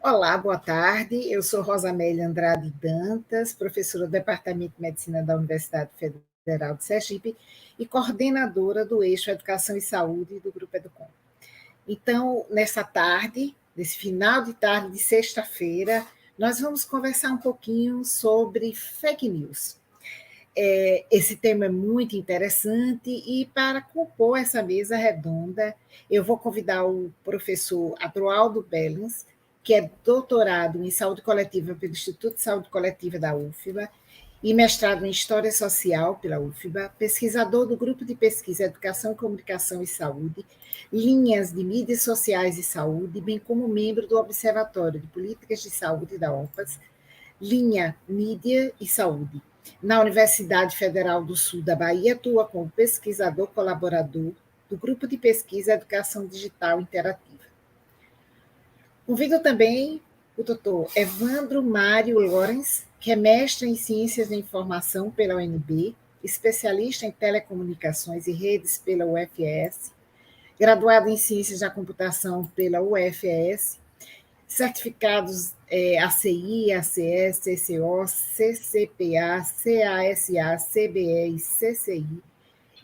Olá, boa tarde. Eu sou Rosamélia Andrade Dantas, professora do Departamento de Medicina da Universidade Federal de Sergipe e coordenadora do eixo Educação e Saúde do Grupo Educom. Então, nessa tarde, nesse final de tarde de sexta-feira, nós vamos conversar um pouquinho sobre fake news. Esse tema é muito interessante e para compor essa mesa redonda, eu vou convidar o professor Adroaldo Bellins, que é doutorado em Saúde Coletiva pelo Instituto de Saúde Coletiva da UFBA e mestrado em História Social pela UFBA, pesquisador do Grupo de Pesquisa Educação, Comunicação e Saúde, linhas de mídias sociais e saúde, bem como membro do Observatório de Políticas de Saúde da OPAS, linha Mídia e Saúde. Na Universidade Federal do Sul da Bahia, atua como pesquisador colaborador do Grupo de Pesquisa Educação Digital Interativa. Convido também o doutor Evandro Mário Lorenz, que é mestre em Ciências da Informação pela UNB, especialista em Telecomunicações e Redes pela UFES, graduado em Ciências da Computação pela UFES, certificados ACI, ACS, CCO, CCPA, CASA, CBE e CCI,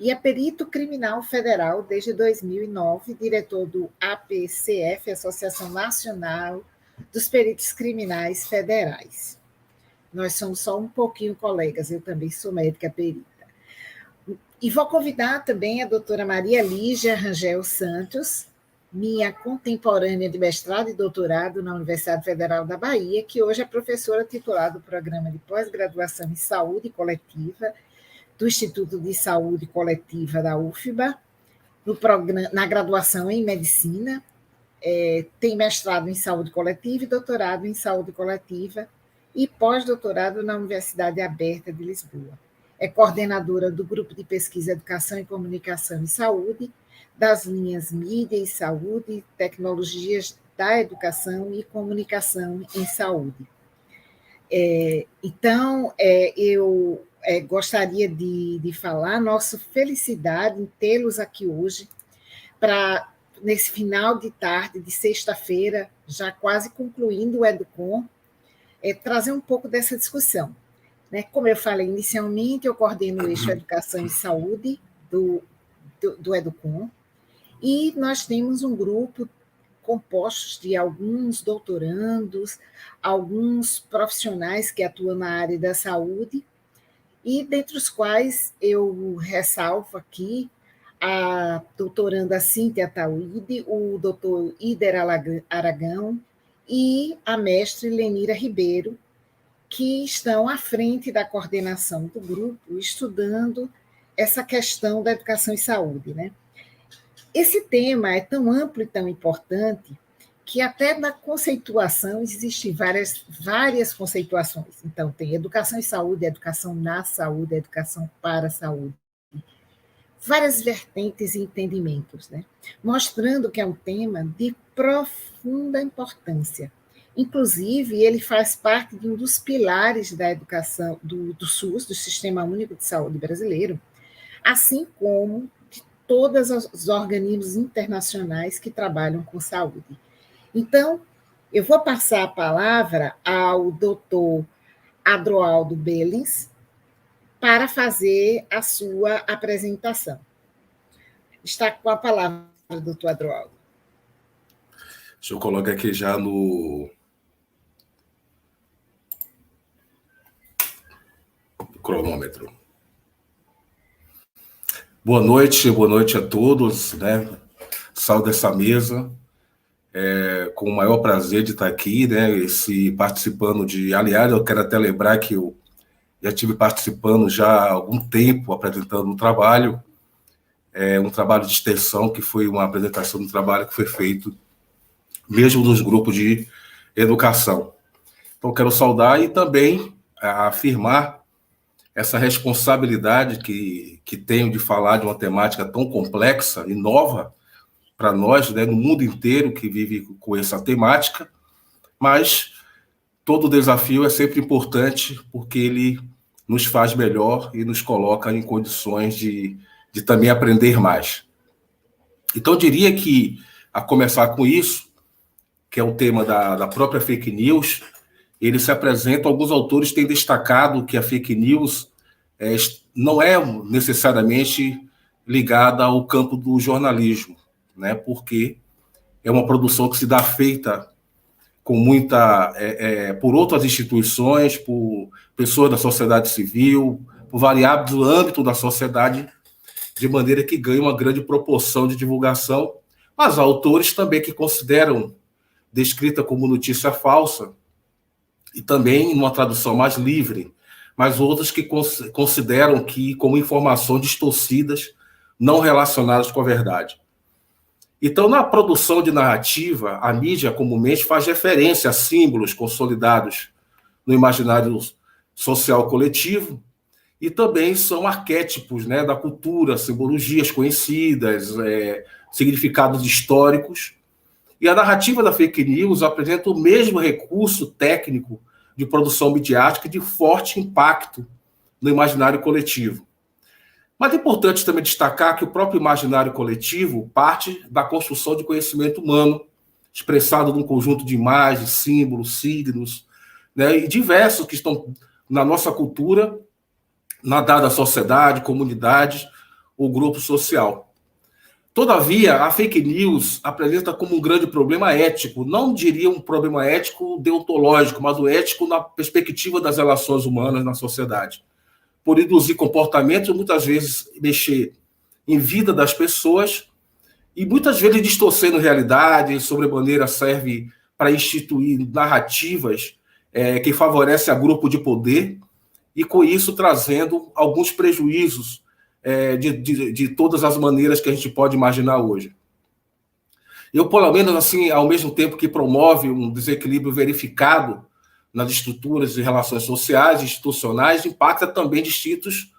e é perito criminal federal desde 2009, diretor do APCF, Associação Nacional dos Peritos Criminais Federais. Nós somos só um pouquinho colegas, eu também sou médica perita. E vou convidar também a doutora Maria Lígia Rangel Santos, minha contemporânea de mestrado e doutorado na Universidade Federal da Bahia, que hoje é professora titular do Programa de Pós-Graduação em Saúde Coletiva do Instituto de Saúde Coletiva da UFBA, na graduação em Medicina, tem mestrado em Saúde Coletiva e doutorado em Saúde Coletiva e pós-doutorado na Universidade Aberta de Lisboa. É coordenadora do Grupo de Pesquisa Educação e Comunicação e Saúde, das linhas Mídia e Saúde, Tecnologias da Educação e Comunicação em Saúde. Então, eu gostaria de falar nossa felicidade em tê-los aqui hoje, para, nesse final de tarde, de sexta-feira, já quase concluindo o Educom, trazer um pouco dessa discussão. Né? Como eu falei inicialmente, eu coordeno o eixo Educação e Saúde do Educom, e nós temos um grupo compostos de alguns doutorandos, alguns profissionais que atuam na área da saúde, e dentre os quais eu ressalvo aqui a doutoranda Cíntia Tauide, o doutor Ider Aragão e a mestre Lenira Ribeiro, que estão à frente da coordenação do grupo, estudando essa questão da educação e saúde, né? Esse tema é tão amplo e tão importante que até na conceituação existem várias conceituações. Então, tem educação e saúde, educação na saúde, educação para a saúde. Várias vertentes e entendimentos, né? Mostrando que é um tema de profunda importância. Inclusive, ele faz parte de um dos pilares da educação do SUS, do Sistema Único de Saúde brasileiro, assim como de todos os organismos internacionais que trabalham com saúde. Então, eu vou passar a palavra ao doutor Adroaldo Bellins para fazer a sua apresentação. Está com a palavra, doutor Adroaldo. Deixa eu colocar aqui já no cronômetro. Boa noite a todos, né? Saúde essa mesa. Com o maior prazer de estar aqui, né? Participando de... Aliás, eu quero até lembrar que eu já estive participando já há algum tempo, apresentando um trabalho de extensão, que foi uma apresentação do trabalho que foi feito mesmo nos grupos de educação. Então, quero saudar e também afirmar essa responsabilidade que tenho de falar de uma temática tão complexa e nova para nós, né, no mundo inteiro que vive com essa temática, mas todo desafio é sempre importante porque ele nos faz melhor e nos coloca em condições de também aprender mais. Então, eu diria que, a começar com isso, que é o tema da própria fake news, ele se apresenta, alguns autores têm destacado que a fake news não é necessariamente ligada ao campo do jornalismo, né? Porque é uma produção que se dá feita com muita por outras instituições, por pessoas da sociedade civil, por variáveis do âmbito da sociedade, de maneira que ganha uma grande proporção de divulgação, mas há autores também que consideram descrita como notícia falsa, e também numa tradução mais livre, mas outros que consideram que como informações distorcidas, não relacionadas com a verdade. Então, na produção de narrativa, a mídia comumente faz referência a símbolos consolidados no imaginário social coletivo, e também são arquétipos, né, da cultura, simbologias conhecidas, significados históricos. E a narrativa da fake news apresenta o mesmo recurso técnico de produção midiática de forte impacto no imaginário coletivo. Mas é importante também destacar que o próprio imaginário coletivo parte da construção de conhecimento humano, expressado num conjunto de imagens, símbolos, signos, né, e diversos que estão na nossa cultura, na dada sociedade, comunidade ou grupo social. Todavia, a fake news apresenta como um grande problema ético, não diria um problema ético deontológico, mas o ético na perspectiva das relações humanas na sociedade, por induzir comportamentos, muitas vezes mexer em vida das pessoas e muitas vezes distorcendo realidade, sobremaneira serve para instituir narrativas que favorecem a grupo de poder e com isso trazendo alguns prejuízos de todas as maneiras que a gente pode imaginar hoje. Eu, pelo menos, assim, ao mesmo tempo que promove um desequilíbrio verificado nas estruturas de relações sociais e institucionais, impacta também distintos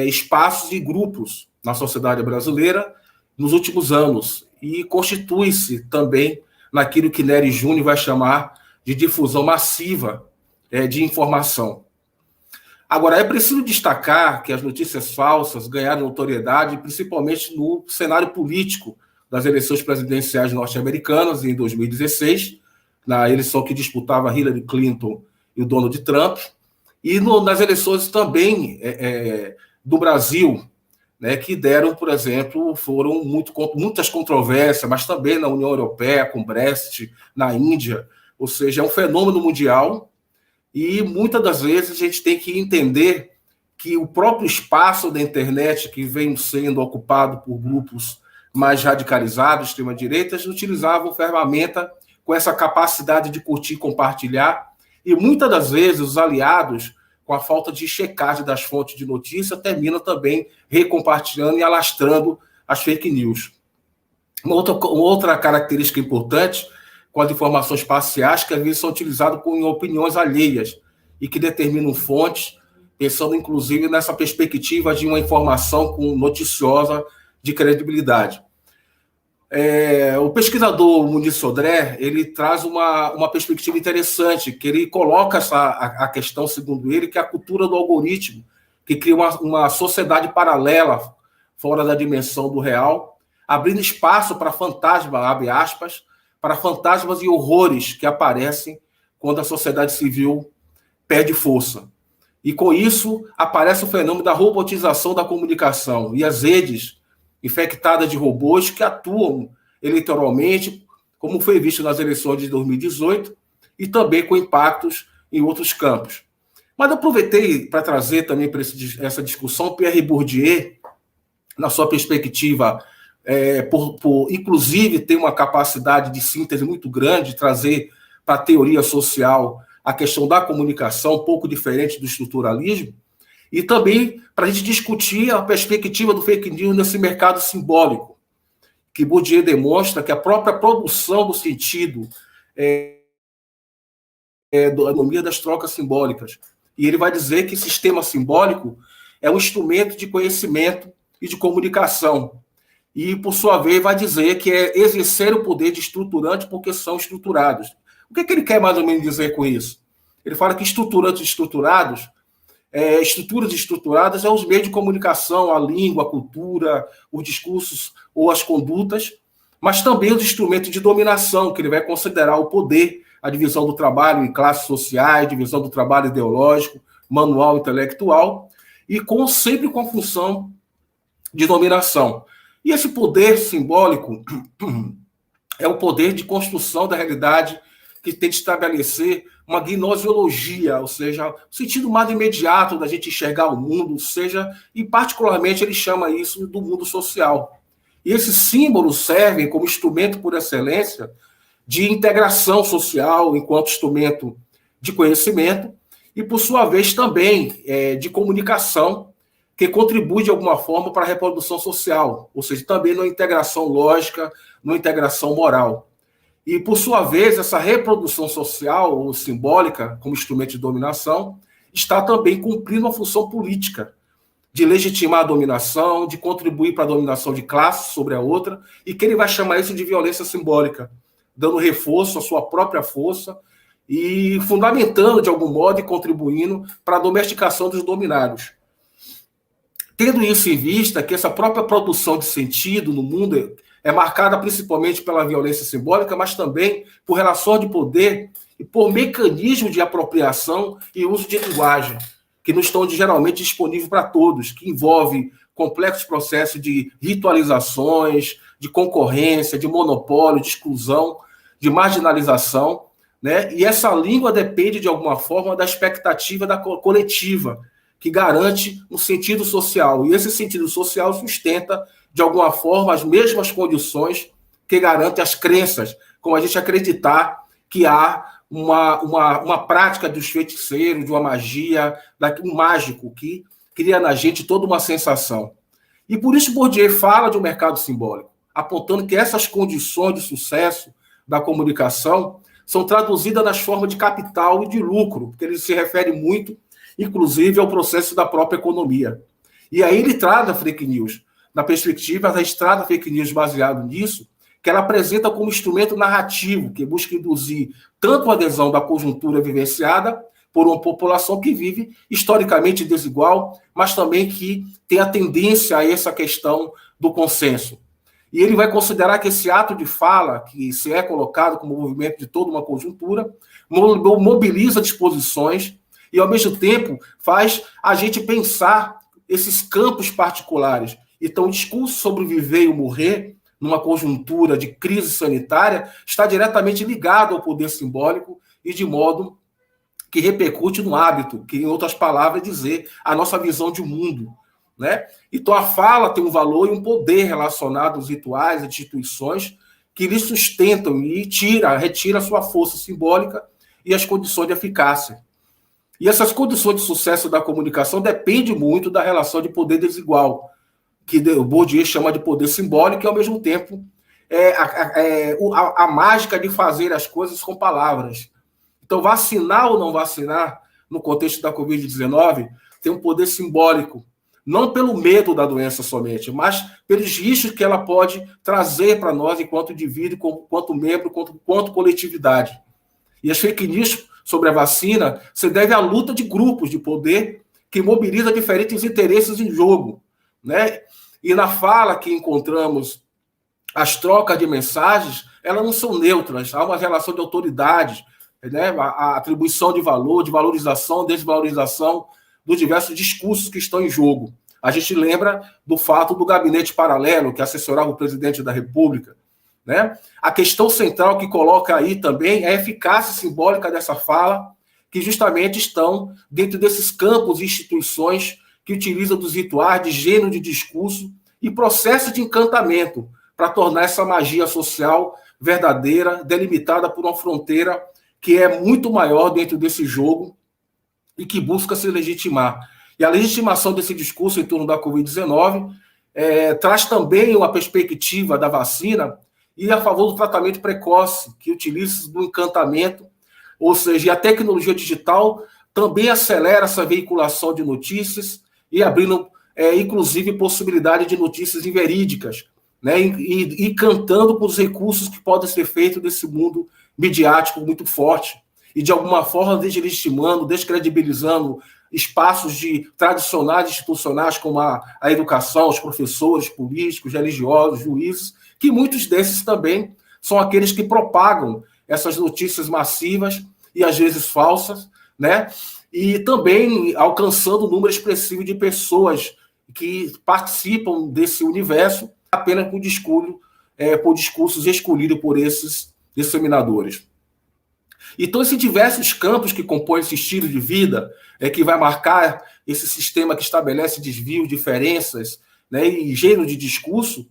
espaços e grupos na sociedade brasileira nos últimos anos e constitui-se também naquilo que Nery Júnior vai chamar de difusão massiva de informação. Agora, é preciso destacar que as notícias falsas ganharam notoriedade principalmente no cenário político das eleições presidenciais norte-americanas em 2016, na eleição que disputava Hillary Clinton e o Donald Trump, e nas eleições também do Brasil, né, que deram, por exemplo, foram muitas controvérsias, mas também na União Europeia, com o Brexit, na Índia, ou seja, é um fenômeno mundial. E muitas das vezes a gente tem que entender que o próprio espaço da internet, que vem sendo ocupado por grupos mais radicalizados, extrema-direita, utilizavam ferramenta com essa capacidade de curtir e compartilhar, e muitas das vezes os aliados, com a falta de checagem das fontes de notícia, terminam também recompartilhando e alastrando as fake news. Uma outra característica importante com as informações parciais que às vezes são utilizadas em opiniões alheias e que determinam fontes, pensando inclusive nessa perspectiva de uma informação noticiosa de credibilidade. O pesquisador Muniz Sodré, ele traz uma perspectiva interessante, que ele coloca a questão, segundo ele, que é a cultura do algoritmo, que cria uma sociedade paralela fora da dimensão do real, abrindo espaço para fantasma, abre aspas, para fantasmas e horrores que aparecem quando a sociedade civil perde força. E com isso aparece o fenômeno da robotização da comunicação e as redes infectadas de robôs que atuam eleitoralmente, como foi visto nas eleições de 2018, e também com impactos em outros campos. Mas eu aproveitei para trazer também para essa discussão Pierre Bourdieu, na sua perspectiva, inclusive tem uma capacidade de síntese muito grande, de trazer para a teoria social a questão da comunicação, um pouco diferente do estruturalismo, e também para a gente discutir a perspectiva do fake news nesse mercado simbólico, que Bourdieu demonstra que a própria produção do sentido da economia das trocas simbólicas. E ele vai dizer que sistema simbólico é um instrumento de conhecimento e de comunicação. E, por sua vez, vai dizer que é exercer o poder de estruturante porque são estruturados. O que ele quer mais ou menos dizer com isso? Ele fala que estruturantes estruturados, estruturas estruturadas são os meios de comunicação, a língua, a cultura, os discursos ou as condutas, mas também os instrumentos de dominação, que ele vai considerar o poder, a divisão do trabalho em classes sociais, divisão do trabalho ideológico, manual, intelectual, e sempre com a função de dominação. E esse poder simbólico é o poder de construção da realidade que tem de estabelecer uma gnosiologia, ou seja, o sentido mais imediato da gente enxergar o mundo, e particularmente ele chama isso do mundo social. E esses símbolos servem como instrumento por excelência de integração social, enquanto instrumento de conhecimento, e por sua vez também de comunicação, que contribui de alguma forma para a reprodução social, ou seja, também numa integração lógica, numa integração moral. E, por sua vez, essa reprodução social ou simbólica, como instrumento de dominação, está também cumprindo uma função política, de legitimar a dominação, de contribuir para a dominação de classe sobre a outra, e que ele vai chamar isso de violência simbólica, dando reforço à sua própria força e fundamentando, de algum modo, e contribuindo para a domesticação dos dominados. Tendo isso em vista, que essa própria produção de sentido no mundo é marcada principalmente pela violência simbólica, mas também por relações de poder e por mecanismos de apropriação e uso de linguagem, que não estão geralmente disponíveis para todos, que envolve complexos processos de ritualizações, de concorrência, de monopólio, de exclusão, de marginalização, né? E essa língua depende, de alguma forma, da expectativa da coletiva, que garante um sentido social. E esse sentido social sustenta, de alguma forma, as mesmas condições que garantem as crenças, como a gente acreditar que há uma prática dos feiticeiros, de uma magia, um mágico que cria na gente toda uma sensação. E por isso Bourdieu fala de um mercado simbólico, apontando que essas condições de sucesso da comunicação são traduzidas nas formas de capital e de lucro, porque ele se refere muito, inclusive, ao processo da própria economia. E aí ele trata a fake news, na perspectiva da estrada fake news baseado nisso, que ela apresenta como instrumento narrativo, que busca induzir tanto a adesão da conjuntura vivenciada por uma população que vive historicamente desigual, mas também que tem a tendência a essa questão do consenso. E ele vai considerar que esse ato de fala, que se é colocado como movimento de toda uma conjuntura, mobiliza disposições e, ao mesmo tempo, faz a gente pensar esses campos particulares. Então, o discurso sobre o viver e o morrer, numa conjuntura de crise sanitária, está diretamente ligado ao poder simbólico e de modo que repercute no hábito, que, em outras palavras, é dizer a nossa visão de mundo, né? Então, a fala tem um valor e um poder relacionado aos rituais, às instituições, que lhe sustentam e retira a sua força simbólica e as condições de eficácia. E essas condições de sucesso da comunicação dependem muito da relação de poder desigual, que o Bourdieu chama de poder simbólico, e, ao mesmo tempo, a mágica de fazer as coisas com palavras. Então, vacinar ou não vacinar, no contexto da Covid-19, tem um poder simbólico, não pelo medo da doença somente, mas pelos riscos que ela pode trazer para nós enquanto indivíduo, enquanto membro, enquanto coletividade. E as fake news sobre a vacina se deve à luta de grupos de poder que mobiliza diferentes interesses em jogo, né? E na fala que encontramos as trocas de mensagens, elas não são neutras, há uma relação de autoridade, né? A atribuição de valor, de valorização, desvalorização dos diversos discursos que estão em jogo. A gente lembra do fato do gabinete paralelo que assessorava o presidente da República, né? A questão central que coloca aí também é a eficácia simbólica dessa fala, que justamente estão dentro desses campos e instituições que utilizam dos rituais de gênero de discurso e processo de encantamento para tornar essa magia social verdadeira, delimitada por uma fronteira que é muito maior dentro desse jogo e que busca se legitimar. E a legitimação desse discurso em torno da Covid-19 traz também uma perspectiva da vacina e a favor do tratamento precoce, que utiliza do encantamento, ou seja, a tecnologia digital também acelera essa veiculação de notícias e abrindo, inclusive, possibilidade de notícias inverídicas, né? E cantando com os recursos que podem ser feitos desse mundo midiático muito forte e, de alguma forma, deslegitimando, descredibilizando espaços tradicionais, institucionais, como a educação, os professores, políticos, religiosos, juízes, que muitos desses também são aqueles que propagam essas notícias massivas e às vezes falsas, né? E também alcançando um número expressivo de pessoas que participam desse universo apenas por discursos escolhidos por esses disseminadores. Então, esses diversos campos que compõem esse estilo de vida, que vai marcar esse sistema que estabelece desvios, diferenças, né, e gênero de discurso,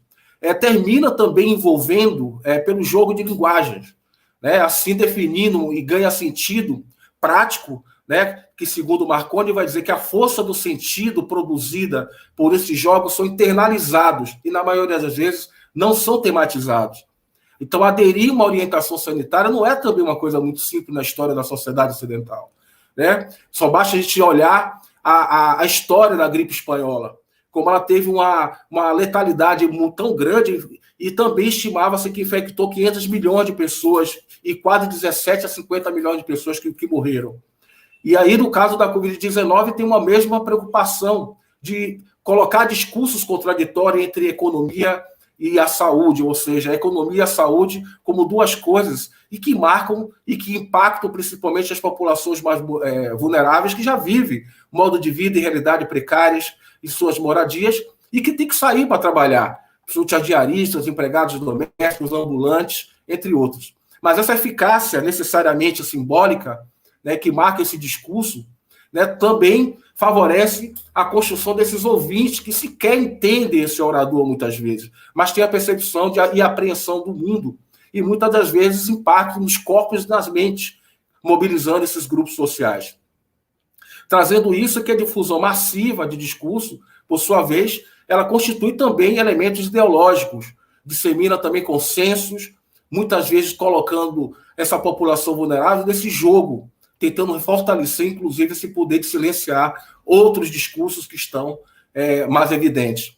termina também envolvendo pelo jogo de linguagens, né, assim definindo e ganha sentido prático, né, que segundo Marconi vai dizer que a força do sentido produzida por esses jogos são internalizados e, na maioria das vezes, não são tematizados. Então, aderir a uma orientação sanitária não é também uma coisa muito simples na história da sociedade ocidental, né? Só basta a gente olhar a história da gripe espanhola, como ela teve uma letalidade tão grande e também estimava-se que infectou 500 milhões de pessoas e quase 17 a 50 milhões de pessoas que morreram. E aí, no caso da Covid-19, tem uma mesma preocupação de colocar discursos contraditórios entre economia e a saúde, ou seja, a economia e a saúde como duas coisas e que marcam e que impactam principalmente as populações mais vulneráveis que já vivem modo de vida e realidade precárias em suas moradias e que tem que sair para trabalhar, os diaristas, empregados domésticos, ambulantes, entre outros. Mas essa eficácia necessariamente simbólica, né, que marca esse discurso, né, também favorece a construção desses ouvintes que sequer entendem esse orador muitas vezes, mas têm a percepção e a apreensão do mundo e muitas das vezes impactam nos corpos e nas mentes, mobilizando esses grupos sociais. Trazendo isso que a difusão massiva de discurso, por sua vez, ela constitui também elementos ideológicos, dissemina também consensos, muitas vezes colocando essa população vulnerável nesse jogo, tentando fortalecer, inclusive, esse poder de silenciar outros discursos que estão mais evidentes.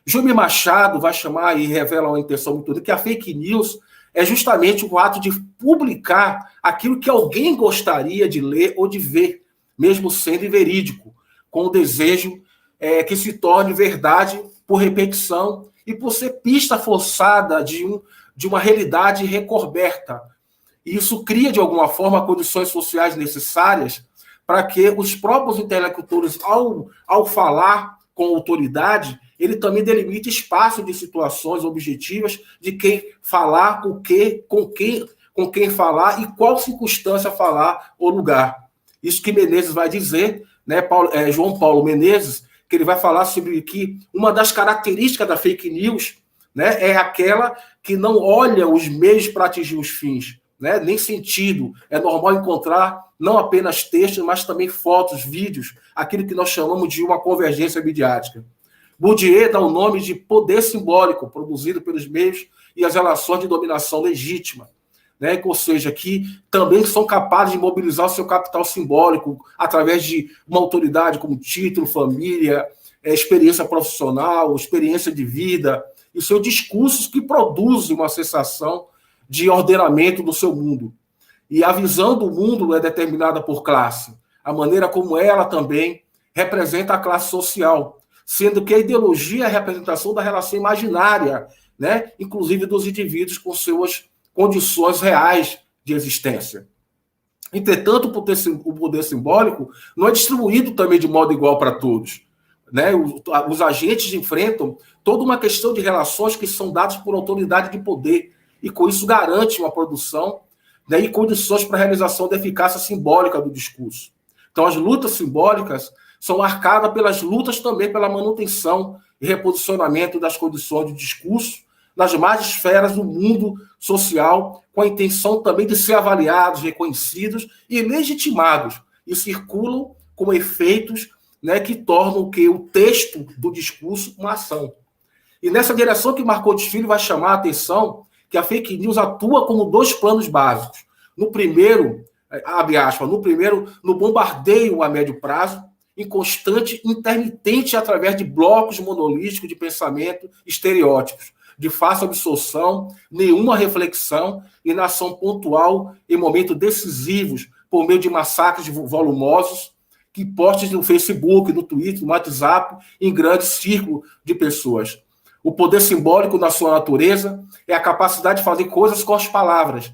Júlio Machado vai chamar e revela uma intenção muito grande que a fake news é justamente o ato de publicar aquilo que alguém gostaria de ler ou de ver, mesmo sendo verídico, com o desejo que se torne verdade por repetição e por ser pista forçada de uma realidade recoberta. E isso cria, de alguma forma, condições sociais necessárias para que os próprios intelectores, ao falar com autoridade, ele também delimite espaço de situações objetivas de quem falar, com quem falar e qual circunstância falar ou lugar. Isso que Menezes vai dizer, né, João Paulo Menezes, que ele vai falar sobre que uma das características da fake news, né, é aquela que não olha os meios para atingir os fins, né, nem sentido. É normal encontrar não apenas textos, mas também fotos, vídeos, aquilo que nós chamamos de uma convergência midiática. Bourdieu dá o nome de poder simbólico produzido pelos meios e as relações de dominação legítima, né, ou seja, que também são capazes de mobilizar o seu capital simbólico através de uma autoridade como título, família, experiência profissional, experiência de vida, e seus discursos que produzem uma sensação de ordenamento do seu mundo. E a visão do mundo é determinada por classe, a maneira como ela também representa a classe social, sendo que a ideologia é a representação da relação imaginária, né, inclusive dos indivíduos com suas condições reais de existência. Entretanto, o poder simbólico não é distribuído também de modo igual para todos, né? Os agentes enfrentam toda uma questão de relações que são dadas por autoridade de poder, e com isso garante uma produção, né, e condições para a realização da eficácia simbólica do discurso. Então, as lutas simbólicas são marcadas pelas lutas também pela manutenção e reposicionamento das condições de discurso nas mais esferas do mundo social, com a intenção também de ser avaliados, reconhecidos e legitimados, e circulam como efeitos, né, que tornam o texto do discurso uma ação. E nessa direção que Marconi Filho vai chamar a atenção que a fake news atua como dois planos básicos. No primeiro, abre aspas, no bombardeio a médio prazo, em constante intermitente através de blocos monolíticos de pensamento estereótipos, de fácil absorção, nenhuma reflexão e na ação pontual em momentos decisivos, por meio de massacres volumosos que poste no Facebook, no Twitter, no WhatsApp, em grande círculo de pessoas. O poder simbólico, na sua natureza, é a capacidade de fazer coisas com as palavras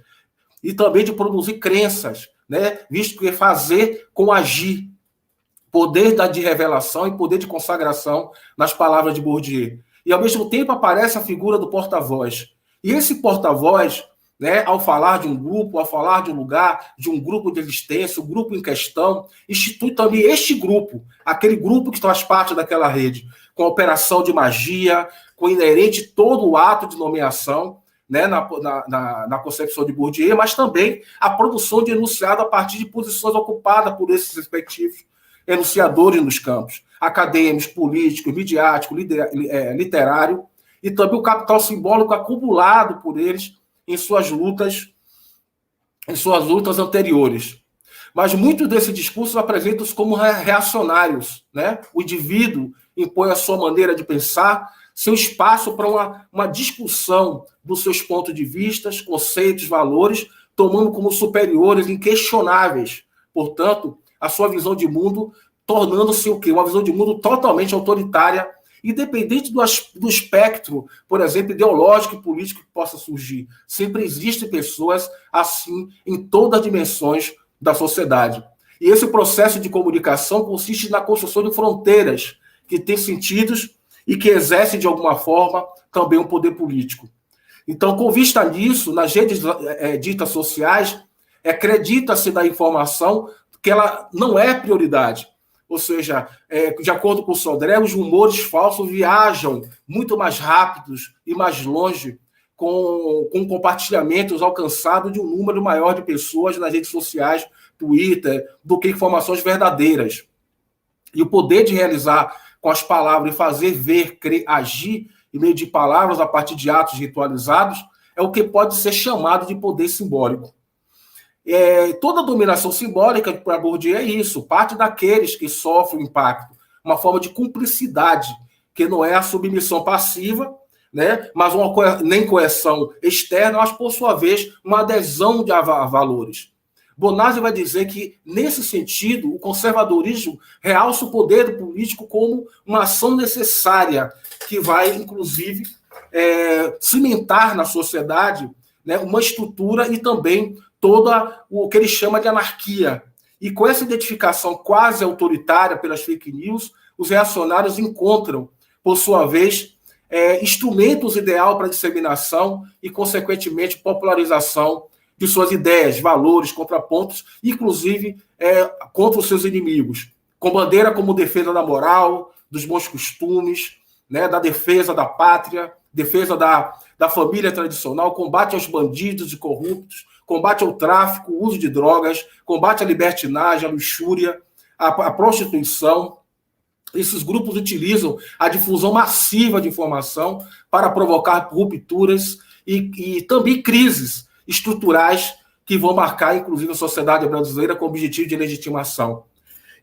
e também de produzir crenças, né? Visto que fazer com agir. Poder de revelação e poder de consagração nas palavras de Bourdieu. E, ao mesmo tempo, aparece a figura do porta-voz. E esse porta-voz, né, ao falar de um grupo, ao falar de um lugar, de um grupo de existência, o grupo em questão, institui também este grupo, aquele grupo que faz parte daquela rede, com a operação de magia, com inerente todo o ato de nomeação, né, na concepção de Bourdieu, mas também a produção de enunciado a partir de posições ocupadas por esses respectivos enunciadores nos campos, acadêmicos, políticos, midiáticos, literário, e também o capital simbólico acumulado por eles em suas lutas anteriores. Mas muitos desses discursos apresentam-se como reacionários, né? O indivíduo impõe a sua maneira de pensar, seu espaço para uma discussão dos seus pontos de vista, conceitos, valores, tomando como superiores, inquestionáveis, portanto, a sua visão de mundo, tornando-se o quê? Uma visão de mundo totalmente autoritária, independente do espectro, por exemplo, ideológico e político que possa surgir. Sempre existem pessoas assim em todas as dimensões da sociedade. E esse processo de comunicação consiste na construção de fronteiras que têm sentidos e que exercem, de alguma forma, também um poder político. Então, com vista nisso, nas redes ditas sociais, acredita-se da informação que ela não é prioridade. Ou seja, de acordo com o Sodré, os rumores falsos viajam muito mais rápidos e mais longe com compartilhamentos alcançados de um número maior de pessoas nas redes sociais, Twitter, do que informações verdadeiras. E o poder de realizar com as palavras e fazer ver, crer, agir em meio de palavras a partir de atos ritualizados é o que pode ser chamado de poder simbólico. Toda dominação simbólica para Bourdieu é isso, parte daqueles que sofrem o impacto, uma forma de cumplicidade, que não é a submissão passiva, né, mas nem coerção externa, mas, por sua vez, uma adesão a valores. Bonazzi vai dizer que, nesse sentido, o conservadorismo realça o poder político como uma ação necessária, que vai, inclusive, cimentar na sociedade, né, uma estrutura e também toda o que ele chama de anarquia. E com essa identificação quase autoritária pelas fake news, os reacionários encontram, por sua vez, instrumentos ideal para disseminação e, consequentemente, popularização de suas ideias, valores, contrapontos, inclusive contra os seus inimigos, com bandeira como defesa da moral, dos bons costumes, né, da defesa da pátria, defesa da família tradicional, combate aos bandidos e corruptos, combate ao tráfico, o uso de drogas, combate à libertinagem, à luxúria, à prostituição. Esses grupos utilizam a difusão massiva de informação para provocar rupturas e também crises estruturais que vão marcar, inclusive, a sociedade brasileira com o objetivo de legitimação.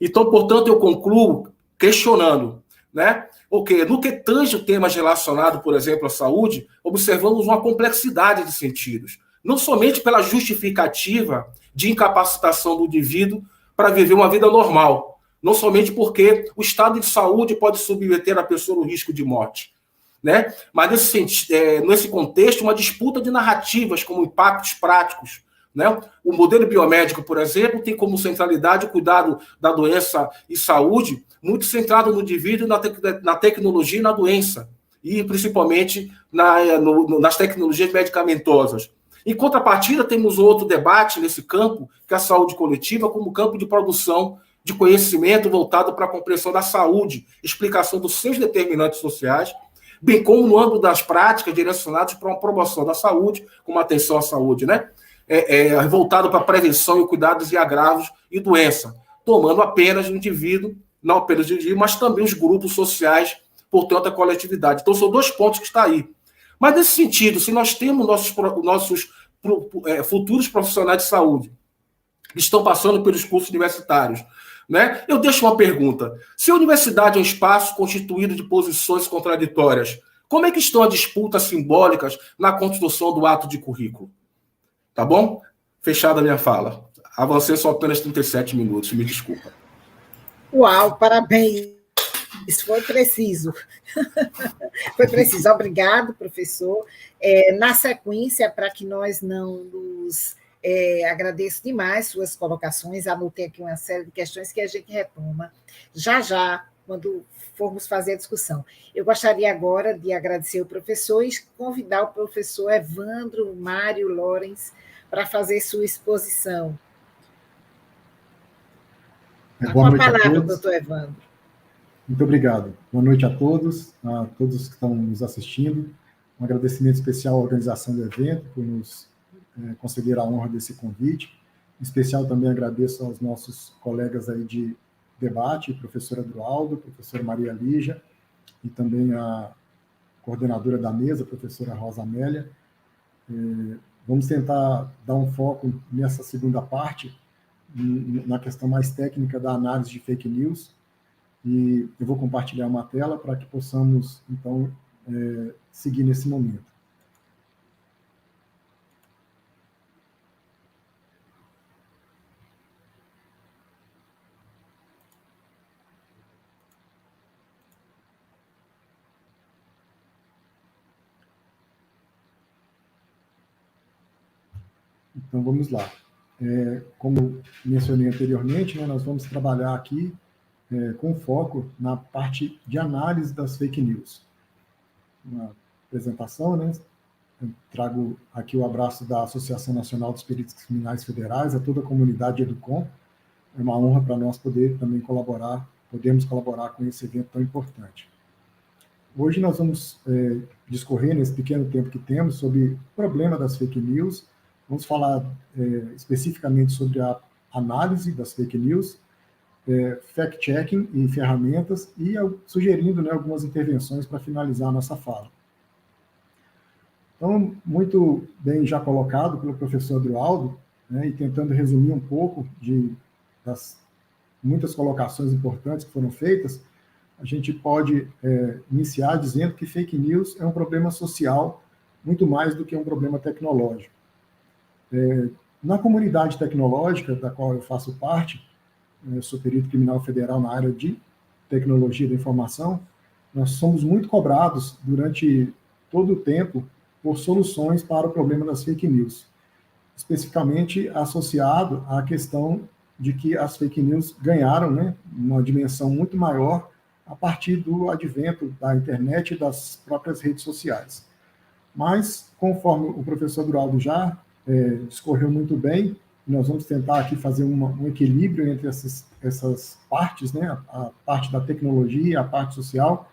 Então, portanto, eu concluo questionando, né? No que tange temas relacionados, por exemplo, à saúde, observamos uma complexidade de sentidos, não somente pela justificativa de incapacitação do indivíduo para viver uma vida normal, não somente porque o estado de saúde pode submeter a pessoa ao risco de morte, né? Mas nesse contexto, uma disputa de narrativas como impactos práticos, né? O modelo biomédico, por exemplo, tem como centralidade o cuidado da doença e saúde, muito centrado no indivíduo, na tecnologia e na doença, e principalmente nas tecnologias medicamentosas. Em contrapartida, temos outro debate nesse campo, que é a saúde coletiva, como campo de produção de conhecimento voltado para a compreensão da saúde, explicação dos seus determinantes sociais, bem como no âmbito das práticas direcionadas para uma promoção da saúde, como atenção à saúde, né? Voltado para a prevenção e cuidados e agravos e doença, tomando apenas o indivíduo, não apenas o indivíduo, mas também os grupos sociais, portanto, a coletividade. Então, são dois pontos que estão aí. Mas, nesse sentido, se nós temos nossos futuros profissionais de saúde que estão passando pelos cursos universitários, né, eu deixo uma pergunta. Se a universidade é um espaço constituído de posições contraditórias, como é que estão as disputas simbólicas na construção do ato de currículo? Tá bom? Fechada a minha fala. Avancei só apenas 37 minutos, me desculpa. Uau, parabéns! Isso foi preciso. Foi preciso. Obrigado, professor. Na sequência, para que nós não nos. Agradeço demais suas colocações, anotei aqui uma série de questões que a gente retoma já já, quando formos fazer a discussão. Eu gostaria agora de agradecer o professor e convidar o professor Evandro Mário Lorenz para fazer sua exposição. Boa noite a palavra, todos. doutor Evandro. Muito obrigado. Boa noite a todos que estão nos assistindo. Um agradecimento especial à organização do evento por nos conceder a honra desse convite. Em especial também agradeço aos nossos colegas aí de debate, professora Adroaldo, professora Maria Lígia, e também a coordenadora da mesa, professora Rosa Amélia. Vamos tentar dar um foco nessa segunda parte, na questão mais técnica da análise de fake news, e eu vou compartilhar uma tela para que possamos, então, seguir nesse momento. Então, vamos lá. Como mencionei anteriormente, né, nós vamos trabalhar aqui com foco na parte de análise das fake news. Na apresentação, né, eu trago aqui o abraço da Associação Nacional dos Peritos Criminais Federais, a toda a comunidade Educom. É uma honra para nós poder também podemos colaborar com esse evento tão importante. Hoje nós vamos discorrer, nesse pequeno tempo que temos, sobre o problema das fake news. Vamos falar especificamente sobre a análise das fake news, fact-checking e ferramentas, e sugerindo, né, algumas intervenções para finalizar a nossa fala. Então, muito bem já colocado pelo professor Adroaldo, né, e tentando resumir um pouco das muitas colocações importantes que foram feitas, a gente pode iniciar dizendo que fake news é um problema social muito mais do que um problema tecnológico. Na comunidade tecnológica, da qual eu faço parte, eu sou perito criminal federal na área de tecnologia da informação, nós somos muito cobrados durante todo o tempo por soluções para o problema das fake news, especificamente associado à questão de que as fake news ganharam, né, uma dimensão muito maior a partir do advento da internet e das próprias redes sociais. Mas, conforme o professor Adroaldo já discorreu muito bem, nós vamos tentar aqui fazer um equilíbrio entre essas partes, né, a parte da tecnologia e a parte social.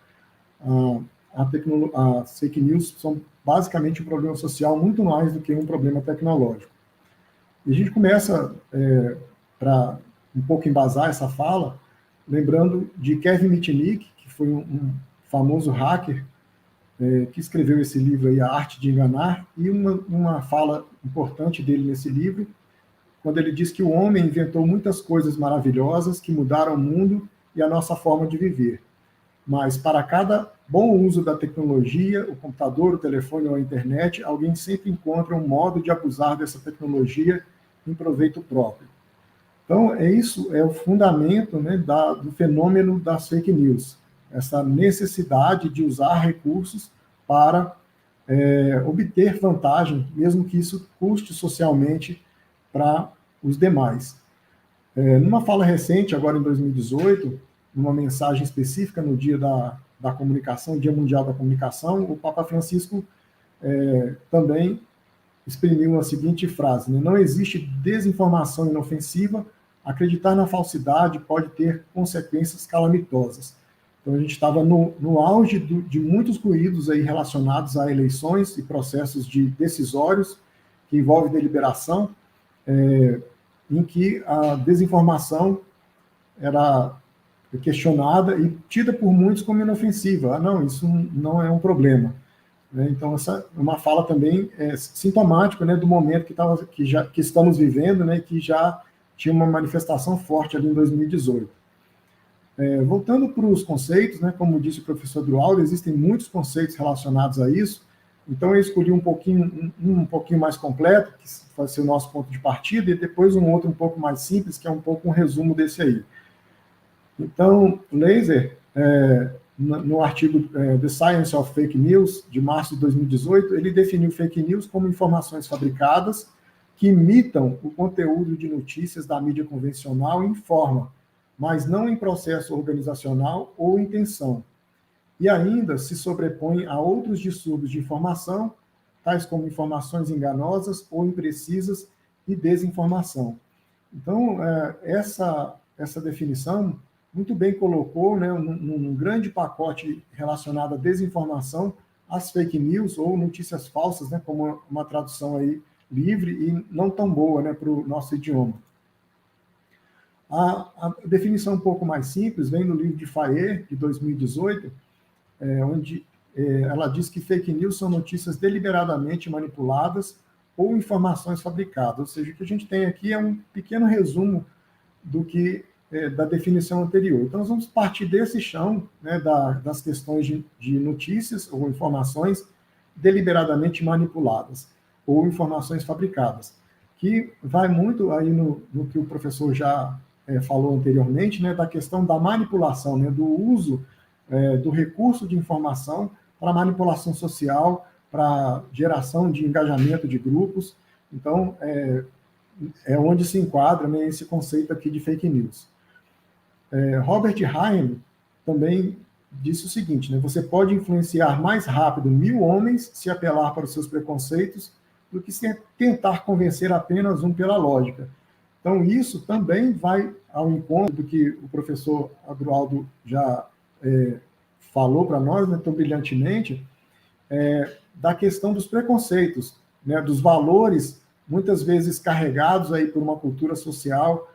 As fake news são basicamente um problema social muito mais do que um problema tecnológico. E a gente começa, para um pouco embasar essa fala, lembrando de Kevin Mitnick, que foi um famoso hacker, que escreveu esse livro aí, A Arte de Enganar, e uma fala importante dele nesse livro, quando ele diz que o homem inventou muitas coisas maravilhosas que mudaram o mundo e a nossa forma de viver. Mas para cada bom uso da tecnologia, o computador, o telefone ou a internet, alguém sempre encontra um modo de abusar dessa tecnologia em proveito próprio. Então, isso é o fundamento, né, do fenômeno das fake news, essa necessidade de usar recursos para obter vantagem, mesmo que isso custe socialmente para os demais. Numa fala recente, agora em 2018, numa mensagem específica no Dia da Comunicação, Dia Mundial da Comunicação, o Papa Francisco também exprimiu a seguinte frase, né, não existe desinformação inofensiva, acreditar na falsidade pode ter consequências calamitosas. Então, a gente estava no auge de muitos ruídos aí relacionados a eleições e processos decisórios que envolvem deliberação, em que a desinformação era questionada e tida por muitos como inofensiva. Não, isso não é um problema. Então, essa é uma fala também sintomática, né, do momento que estamos vivendo, né, que já tinha uma manifestação forte ali em 2018. Voltando para os conceitos, né, como disse o professor Adroaldo, existem muitos conceitos relacionados a isso, então eu escolhi um pouquinho mais completo, que vai ser o nosso ponto de partida, e depois um outro um pouco mais simples, que é um pouco um resumo desse aí. Então, Laser, no artigo The Science of Fake News, de março de 2018, ele definiu fake news como informações fabricadas que imitam o conteúdo de notícias da mídia convencional em forma, mas não em processo organizacional ou intenção, e ainda se sobrepõem a outros distúrbios de informação, tais como informações enganosas ou imprecisas e desinformação. Então, essa definição muito bem colocou, né, num grande pacote relacionado à desinformação, as fake news ou notícias falsas, né, como uma tradução aí livre e não tão boa, né, para o nosso idioma. A definição um pouco mais simples vem no livro de Fayet, de 2018, onde ela diz que fake news são notícias deliberadamente manipuladas ou informações fabricadas. Ou seja, o que a gente tem aqui é um pequeno resumo do que da definição anterior. Então, nós vamos partir desse chão, né, das questões de notícias ou informações deliberadamente manipuladas ou informações fabricadas, que vai muito aí no que o professor já falou anteriormente, né, da questão da manipulação, né, do uso do recurso de informação para manipulação social, para geração de engajamento de grupos. Então, é onde se enquadra, né, esse conceito aqui de fake news. Robert Haim também disse o seguinte, né, você pode influenciar mais rápido 1000 homens se apelar para os seus preconceitos do que se tentar convencer apenas um pela lógica. Então, isso também vai ao encontro do que o professor Adroaldo já falou para nós, né, tão brilhantemente, da questão dos preconceitos, né, dos valores, muitas vezes carregados aí por uma cultura social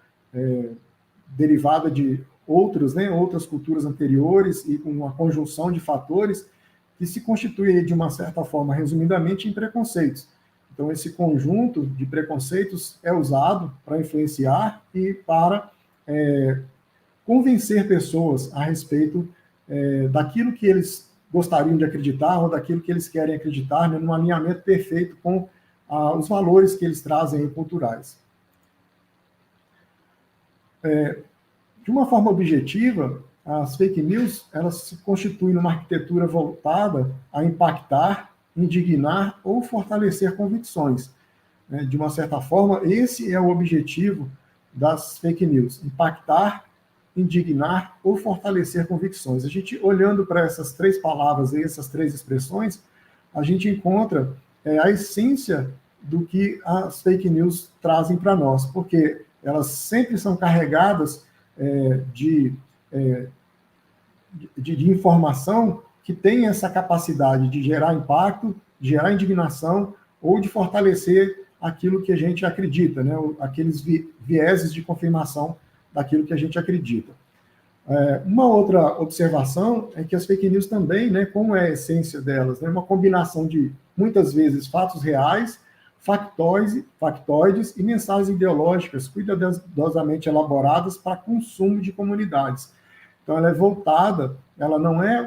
derivada de outras culturas anteriores e com uma conjunção de fatores que se constitui, de uma certa forma, resumidamente, em preconceitos. Então, esse conjunto de preconceitos é usado para influenciar e para convencer pessoas a respeito daquilo que eles gostariam de acreditar ou daquilo que eles querem acreditar, né, num alinhamento perfeito com os valores que eles trazem culturais. De uma forma objetiva, as fake news elas se constituem numa arquitetura voltada a impactar, indignar ou fortalecer convicções. De uma certa forma, esse é o objetivo das fake news: impactar, indignar ou fortalecer convicções. A gente, olhando para essas três palavras, essas três expressões, a gente encontra a essência do que as fake news trazem para nós, porque elas sempre são carregadas de informação que tem essa capacidade de gerar impacto, de gerar indignação ou de fortalecer aquilo que a gente acredita, né? Aqueles vieses de confirmação daquilo que a gente acredita. Uma outra observação é que as fake news também, né, como é a essência delas, né, uma combinação de, muitas vezes, fatos reais, factoides e mensagens ideológicas cuidadosamente elaboradas para consumo de comunidades. Então, ela é voltada, ela não é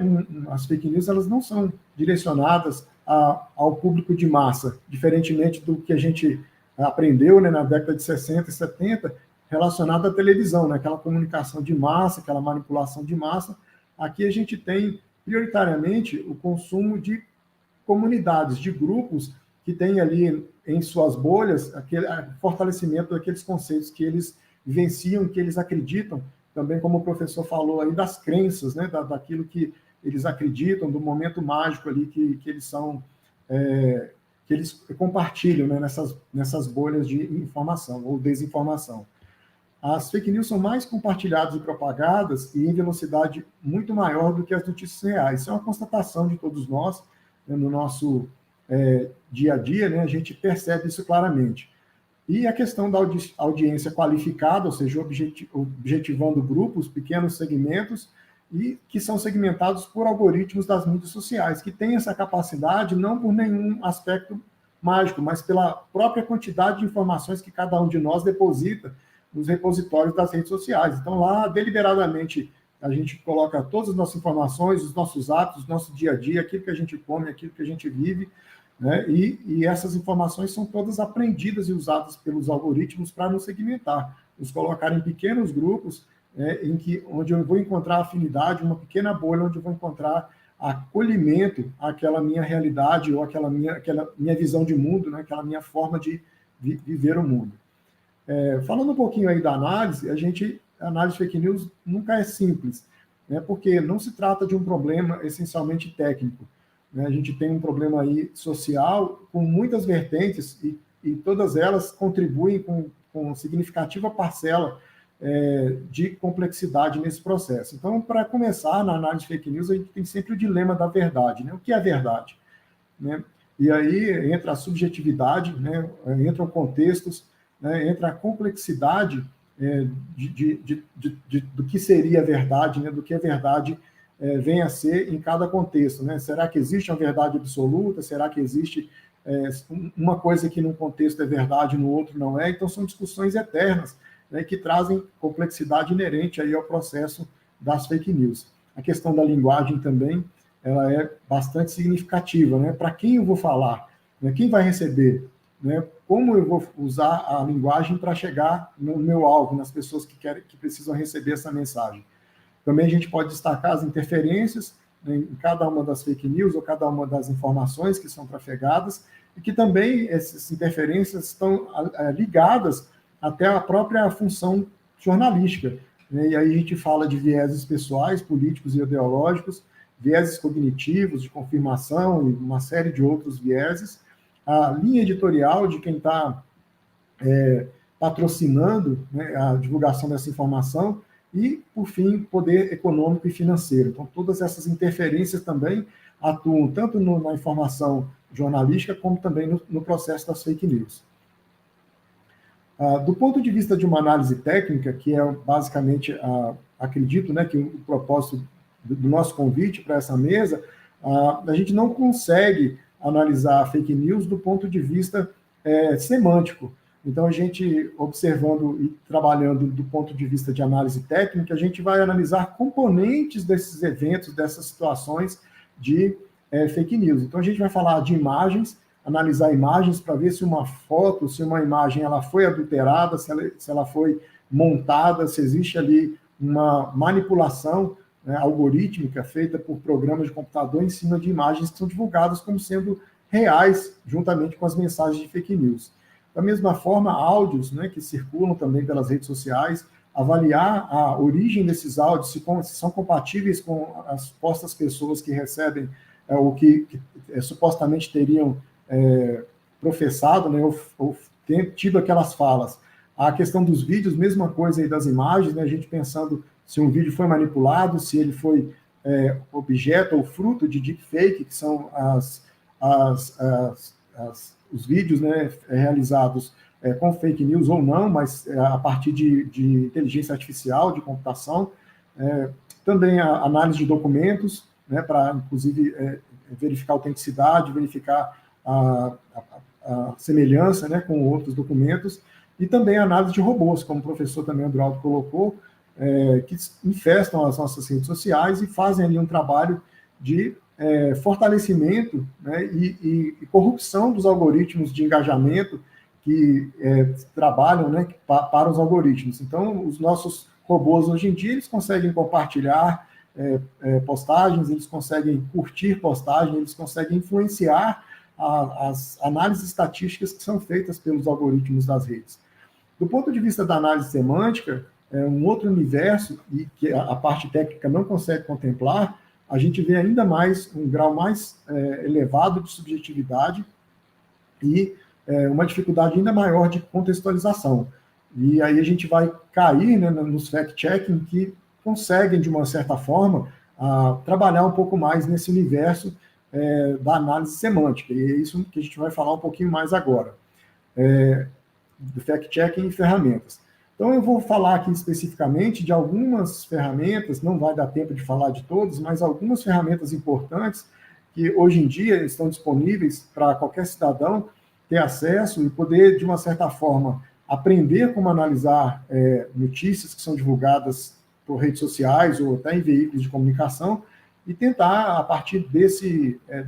as fake news, elas não são direcionadas ao público de massa, diferentemente do que a gente aprendeu, né, na década de 60 e 70, relacionado à televisão, né, aquela comunicação de massa, aquela manipulação de massa. Aqui a gente tem, prioritariamente, o consumo de comunidades, de grupos que têm ali em suas bolhas aquele fortalecimento daqueles conceitos que eles vivenciam, que eles acreditam, também como o professor falou aí, das crenças, né, daquilo que eles acreditam, do momento mágico ali que eles são, que eles compartilham, né, nessas bolhas de informação ou desinformação. As fake news são mais compartilhadas e propagadas e em velocidade muito maior do que as notícias reais. Isso é uma constatação de todos nós, né, no nosso dia a dia, né, a gente percebe isso claramente. E a questão da audiência qualificada, ou seja, objetivando grupos, pequenos segmentos, e que são segmentados por algoritmos das mídias sociais, que têm essa capacidade não por nenhum aspecto mágico, mas pela própria quantidade de informações que cada um de nós deposita nos repositórios das redes sociais. Então, lá, deliberadamente, a gente coloca todas as nossas informações, os nossos hábitos, o nosso dia a dia, aquilo que a gente come, aquilo que a gente vive, né? E essas informações são todas aprendidas e usadas pelos algoritmos para nos segmentar, nos colocar em pequenos grupos, onde eu vou encontrar afinidade, uma pequena bolha onde eu vou encontrar acolhimento àquela minha realidade ou aquela minha visão de mundo, né, aquela minha forma de viver o mundo. Falando um pouquinho aí da análise, a análise fake news nunca é simples, né, porque não se trata de um problema essencialmente técnico, né, a gente tem um problema aí social com muitas vertentes e todas elas contribuem com significativa parcela de complexidade nesse processo. Então, para começar, na análise fake news, a gente tem sempre o dilema da verdade, né? O que é verdade? Né? E aí entra a subjetividade, né? Entram contextos, né? Entra a complexidade do que seria verdade, né? Do que a verdade vem a ser em cada contexto, né? Será que existe uma verdade absoluta? Será que existe uma coisa que num contexto é verdade, no outro não é? Então, são discussões eternas, né, que trazem complexidade inerente aí ao processo das fake news. A questão da linguagem também, ela é bastante significativa, né? Para quem eu vou falar, né? Quem vai receber, né? Como eu vou usar a linguagem para chegar no meu alvo, nas pessoas que precisam receber essa mensagem. Também a gente pode destacar as interferências, né, em cada uma das fake news ou cada uma das informações que são trafegadas, e que também essas interferências estão ligadas até a própria função jornalística, né? E aí a gente fala de vieses pessoais, políticos e ideológicos, vieses cognitivos, de confirmação e uma série de outros vieses, a linha editorial de quem está patrocinando, né, a divulgação dessa informação e, por fim, poder econômico e financeiro. Então, todas essas interferências também atuam tanto na informação jornalística como também no processo das fake news. Do ponto de vista de uma análise técnica, que é basicamente, acredito, né, que o propósito do nosso convite para essa mesa, a gente não consegue analisar a fake news do ponto de vista semântico. Então, a gente, observando e trabalhando do ponto de vista de análise técnica, a gente vai analisar componentes desses eventos, dessas situações de fake news. Então, a gente vai falar de imagens, analisar imagens para ver se uma foto, se uma imagem ela foi adulterada, se ela foi montada, se existe ali uma manipulação, né, algorítmica feita por programas de computador em cima de imagens que são divulgadas como sendo reais, juntamente com as mensagens de fake news. Da mesma forma, áudios, né, que circulam também pelas redes sociais, avaliar a origem desses áudios, se são compatíveis com as supostas pessoas que recebem o que supostamente teriam professado, né, ou tido aquelas falas. A questão dos vídeos, mesma coisa aí das imagens, né, a gente pensando se um vídeo foi manipulado, se ele foi objeto ou fruto de deepfake, que são os vídeos, né, realizados com fake news ou não, mas a partir de inteligência artificial, de computação. Também a análise de documentos, né, para, inclusive, verificar a autenticidade, verificar a semelhança, né, com outros documentos, e também a análise de robôs, como o professor também Andraldo colocou, que infestam as nossas redes sociais e fazem ali um trabalho de fortalecimento, né, e corrupção dos algoritmos de engajamento que trabalham, né, para os algoritmos. Então, os nossos robôs hoje em dia, eles conseguem compartilhar postagens, eles conseguem curtir postagens, eles conseguem influenciar as análises estatísticas que são feitas pelos algoritmos das redes. Do ponto de vista da análise semântica, um outro universo, e que a parte técnica não consegue contemplar, a gente vê ainda mais, um grau mais elevado de subjetividade e uma dificuldade ainda maior de contextualização. E aí a gente vai cair, né, nos fact-checking que conseguem, de uma certa forma, trabalhar um pouco mais nesse universo da análise semântica. E é isso que a gente vai falar um pouquinho mais agora, do fact-checking e ferramentas. Então, eu vou falar aqui especificamente de algumas ferramentas, não vai dar tempo de falar de todas, mas algumas ferramentas importantes que hoje em dia estão disponíveis para qualquer cidadão ter acesso e poder, de uma certa forma, aprender como analisar notícias que são divulgadas por redes sociais ou até em veículos de comunicação e tentar, a partir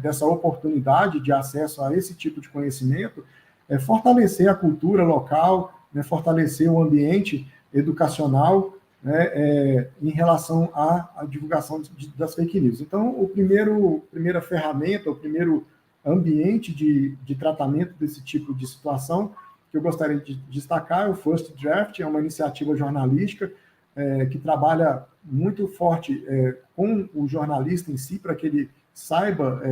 dessa oportunidade de acesso a esse tipo de conhecimento, fortalecer a cultura local, né, fortalecer o ambiente educacional né, em relação à divulgação das fake news. Então, primeira ferramenta, o primeiro ambiente de tratamento desse tipo de situação que eu gostaria de destacar é o First Draft, é uma iniciativa jornalística que trabalha muito forte com o jornalista em si, para que ele saiba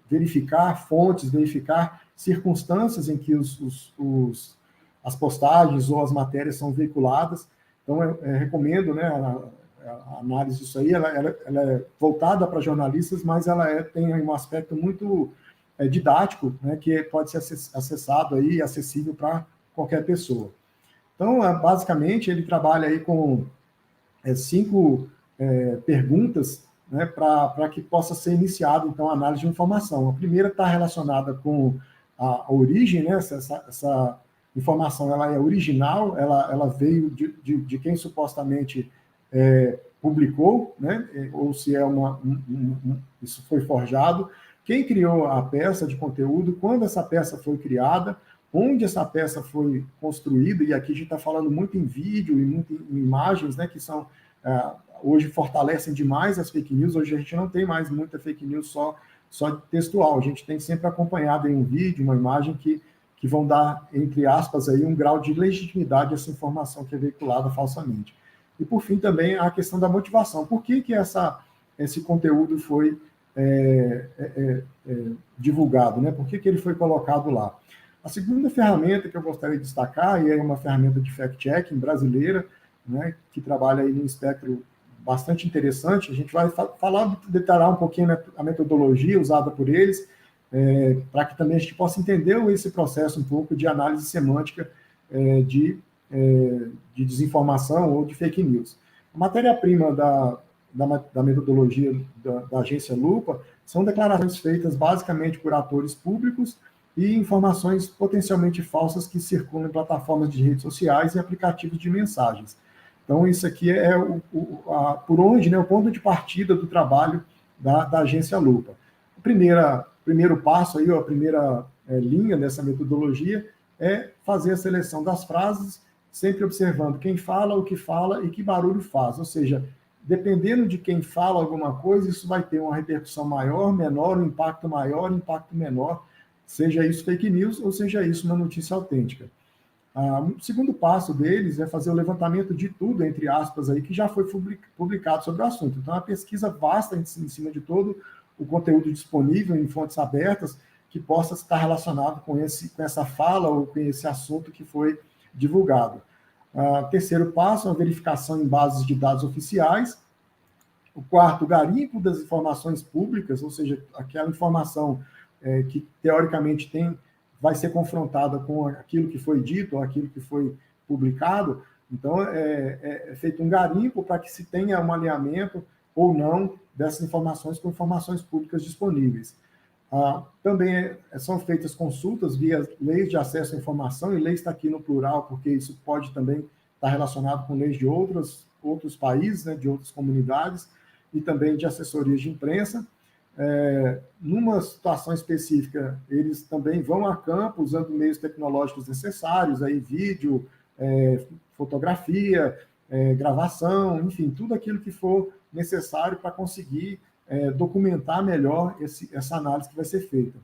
verificar fontes, verificar circunstâncias em que as postagens ou as matérias são veiculadas. Então, eu recomendo, né, a análise disso aí. Ela é voltada para jornalistas, mas ela tem um aspecto muito didático, né, que pode ser acessado aí, acessível para qualquer pessoa. Então, basicamente, ele trabalha aí com 5 perguntas, né, para que possa ser iniciado, então, a análise de informação. A primeira está relacionada com a origem, né, essa informação ela é original, ela veio de quem supostamente publicou, né, ou se é isso foi forjado, quem criou a peça de conteúdo, quando essa peça foi criada, onde essa peça foi construída, e aqui a gente está falando muito em vídeo e muito em imagens, né, que são, hoje fortalecem demais as fake news. Hoje a gente não tem mais muita fake news só textual, a gente tem sempre acompanhado em um vídeo, uma imagem que vão dar, entre aspas, aí, um grau de legitimidade a essa informação que é veiculada falsamente. E, por fim, também a questão da motivação. Por que esse conteúdo foi divulgado, né? Por que ele foi colocado lá? A segunda ferramenta que eu gostaria de destacar, e é uma ferramenta de fact-checking brasileira, né, que trabalha aí num espectro bastante interessante. A gente vai detalhar um pouquinho a metodologia usada por eles, para que também a gente possa entender esse processo um pouco de análise semântica de desinformação ou de fake news. A matéria-prima da metodologia da agência Lupa são declarações feitas basicamente por atores públicos e informações potencialmente falsas que circulam em plataformas de redes sociais e aplicativos de mensagens. Então, isso aqui é por onde, né, o ponto de partida do trabalho da agência Lupa. O primeiro passo, aí, a primeira linha dessa metodologia é fazer a seleção das frases, sempre observando quem fala, o que fala e que barulho faz. Ou seja, dependendo de quem fala alguma coisa, isso vai ter uma repercussão maior, menor, um impacto maior, um impacto menor, seja isso fake news ou seja isso uma notícia autêntica. O segundo passo deles é fazer o levantamento de tudo, entre aspas, aí, que já foi publicado sobre o assunto. Então, é uma pesquisa vasta em cima de todo o conteúdo disponível em fontes abertas que possa estar relacionado com essa fala ou com esse assunto que foi divulgado. Terceiro passo, a verificação em bases de dados oficiais. O quarto, o garimpo das informações públicas, ou seja, aquela informação que, teoricamente, vai ser confrontada com aquilo que foi dito ou aquilo que foi publicado. Então, é feito um garimpo para que se tenha um alinhamento ou não dessas informações com informações públicas disponíveis. Também são feitas consultas via leis de acesso à informação, e leis está aqui no plural, porque isso pode também estar relacionado com leis de outros países, né, de outras comunidades, e também de assessorias de imprensa. Numa situação específica, eles também vão a campo usando meios tecnológicos necessários, aí vídeo, fotografia, gravação, enfim, tudo aquilo que for necessário para conseguir documentar melhor essa análise que vai ser feita.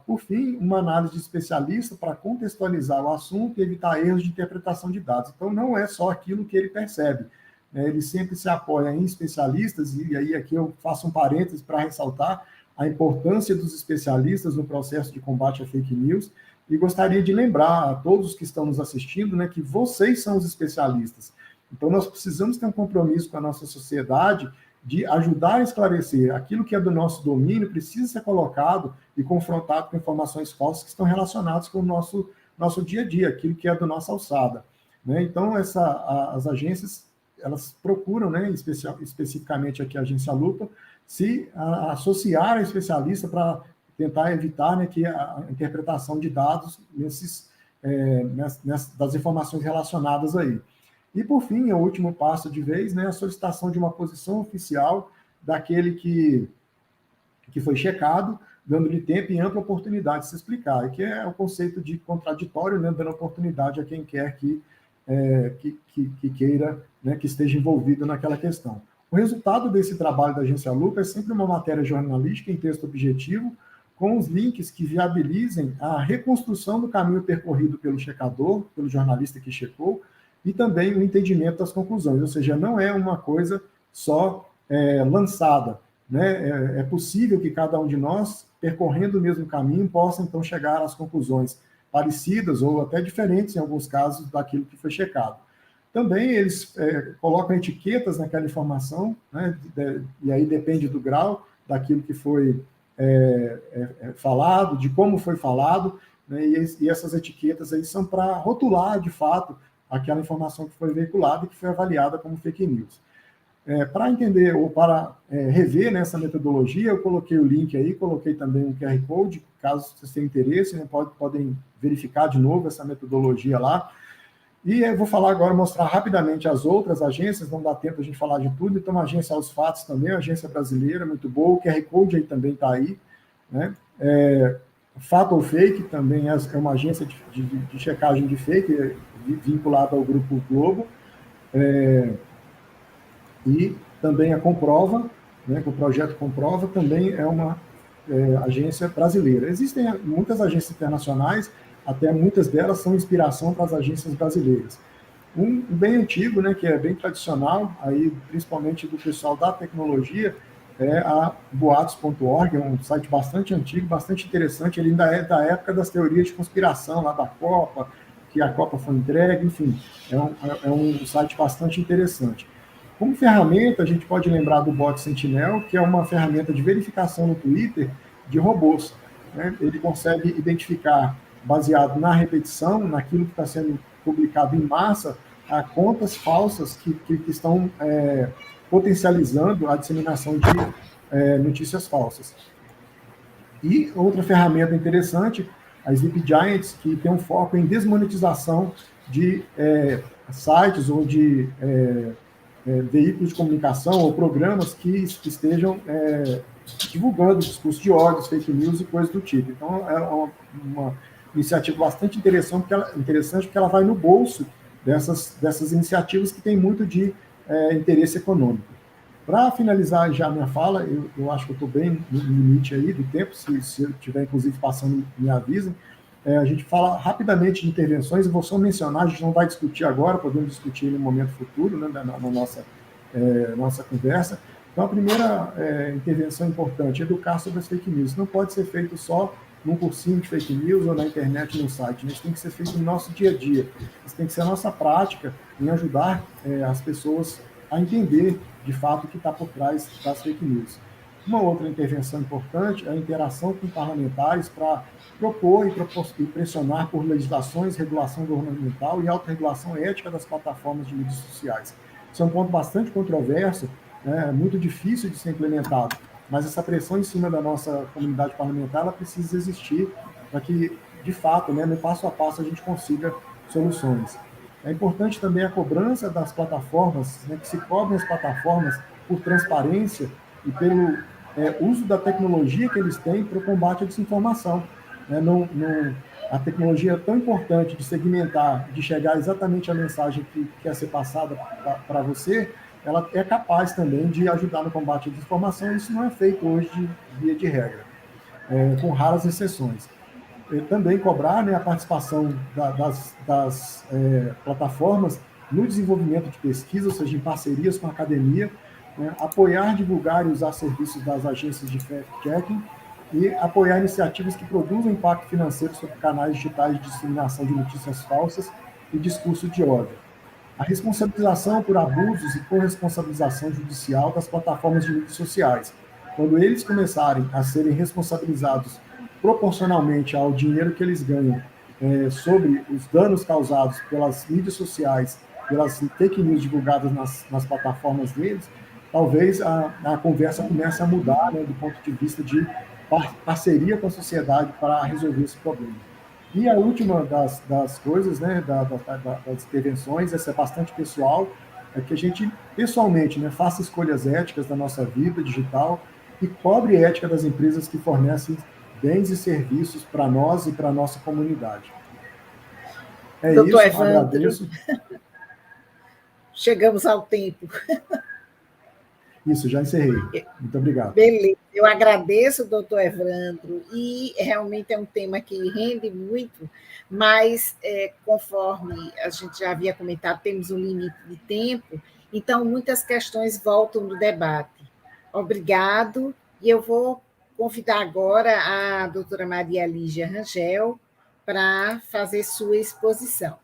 Por fim, uma análise de especialista para contextualizar o assunto e evitar erros de interpretação de dados. Então, não é só aquilo que ele percebe. Ele sempre se apoia em especialistas, e aí aqui eu faço um parênteses para ressaltar a importância dos especialistas no processo de combate à fake news, e gostaria de lembrar a todos que estão nos assistindo, né, que vocês são os especialistas. Então, nós precisamos ter um compromisso com a nossa sociedade de ajudar a esclarecer aquilo que é do nosso domínio, precisa ser colocado e confrontado com informações falsas que estão relacionadas com o nosso dia a dia, aquilo que é da nossa alçada, né? Então, as agências, elas procuram, né, especificamente aqui a agência Lupa, se associar a especialista para tentar evitar, né, que a interpretação de dados das informações relacionadas aí. E, por fim, o último passo de vez, né, a solicitação de uma posição oficial daquele que foi checado, dando-lhe tempo e ampla oportunidade de se explicar, e que é o conceito de contraditório, né, dando oportunidade a quem quer que que queira, né, que esteja envolvido naquela questão. O resultado desse trabalho da Agência Lupa é sempre uma matéria jornalística em texto objetivo, com os links que viabilizem a reconstrução do caminho percorrido pelo checador, pelo jornalista que checou, e também o entendimento das conclusões, ou seja, não é uma coisa só lançada, né? É possível que cada um de nós, percorrendo o mesmo caminho, possa então chegar às conclusões parecidas ou até diferentes, em alguns casos, daquilo que foi checado. Também eles colocam etiquetas naquela informação, né? E aí depende do grau daquilo que foi falado, de como foi falado, né? E essas etiquetas aí são para rotular, de fato, aquela informação que foi veiculada e que foi avaliada como fake news. Para entender ou para rever nessa metodologia, eu coloquei o link aí, coloquei também um QR Code, caso vocês tenham interesse, né, podem verificar de novo essa metodologia lá. E eu vou falar agora, mostrar rapidamente as outras agências, não dá tempo a gente falar de tudo, então a agência Aos Fatos também, a agência brasileira, muito boa, o QR Code aí também está aí, né? Fato ou Fake também é uma agência de checagem de fake, vinculada ao Grupo Globo, e também a Comprova, né, o projeto Comprova também é uma agência brasileira. Existem muitas agências internacionais, até muitas delas são inspiração para as agências brasileiras. Um bem antigo, né, que é bem tradicional, aí, principalmente do pessoal da tecnologia, é a boatos.org, é um site bastante antigo, bastante interessante, ele ainda é da época das teorias de conspiração, lá da Copa, que a Copa foi entregue, enfim, é um site bastante interessante. Como ferramenta, a gente pode lembrar do bot Sentinel, que é uma ferramenta de verificação no Twitter de robôs, né? Ele consegue identificar, baseado na repetição, naquilo que está sendo publicado em massa, a contas falsas que estão potencializando a disseminação de notícias falsas. E outra ferramenta interessante, a Sleep Giants, que tem um foco em desmonetização de sites ou de veículos de comunicação ou programas que estejam divulgando discurso de ódio, fake news e coisas do tipo. Então, é uma iniciativa bastante interessante porque ela vai no bolso dessas iniciativas que têm muito de interesse econômico. Para finalizar já a minha fala, eu acho que eu estou bem no limite aí do tempo, se eu estiver, inclusive, passando, me avisem. A gente fala rapidamente de intervenções, eu vou só mencionar, a gente não vai discutir agora, podemos discutir no momento futuro, né, na nossa conversa. Então, a primeira intervenção importante é educar sobre as fake news. Não pode ser feito só num cursinho de fake news ou na internet, no site. Isso tem que ser feito no nosso dia a dia. Isso tem que ser a nossa prática em ajudar as pessoas a entender, de fato, o que está por trás das fake news. Uma outra intervenção importante é a interação com parlamentares para propor e pressionar por legislações, regulação governamental e autorregulação ética das plataformas de mídias sociais. Isso é um ponto bastante controverso, muito difícil de ser implementado, mas essa pressão em cima da nossa comunidade parlamentar ela precisa existir para que, de fato, no passo a passo a gente consiga soluções. É importante também a cobrança das plataformas, que se cobrem as plataformas por transparência e pelo uso da tecnologia que eles têm para o combate à desinformação. A tecnologia é tão importante de segmentar, de chegar exatamente a mensagem que quer ser passada para você, ela é capaz também de ajudar no combate à desinformação, e isso não é feito hoje de via de regra, com raras exceções. Também cobrar a participação das plataformas no desenvolvimento de pesquisa, ou seja, em parcerias com a academia, apoiar, divulgar e usar serviços das agências de fact-checking e apoiar iniciativas que produzam impacto financeiro sobre canais digitais de disseminação de notícias falsas e discurso de ódio. A responsabilização por abusos e corresponsabilização judicial das plataformas de mídias sociais. Quando eles começarem a serem responsabilizados proporcionalmente ao dinheiro que eles ganham sobre os danos causados pelas mídias sociais, pelas fake news divulgadas nas plataformas deles, talvez a conversa comece a mudar, do ponto de vista de parceria com a sociedade para resolver esse problema. E a última das coisas, das intervenções, essa é bastante pessoal, é que a gente, pessoalmente, faça escolhas éticas da nossa vida digital e cobre a ética das empresas que fornecem bens e serviços para nós e para a nossa comunidade. É Doutor isso, Evandro, agradeço. chegamos ao tempo. Isso, já encerrei. Muito obrigado. Beleza, eu agradeço, doutor Evandro, e realmente é um tema que rende muito, mas, conforme a gente já havia comentado, temos um limite de tempo, então muitas questões voltam no debate. Obrigado, e eu vou convidar agora a doutora Maria Lígia Rangel para fazer sua exposição.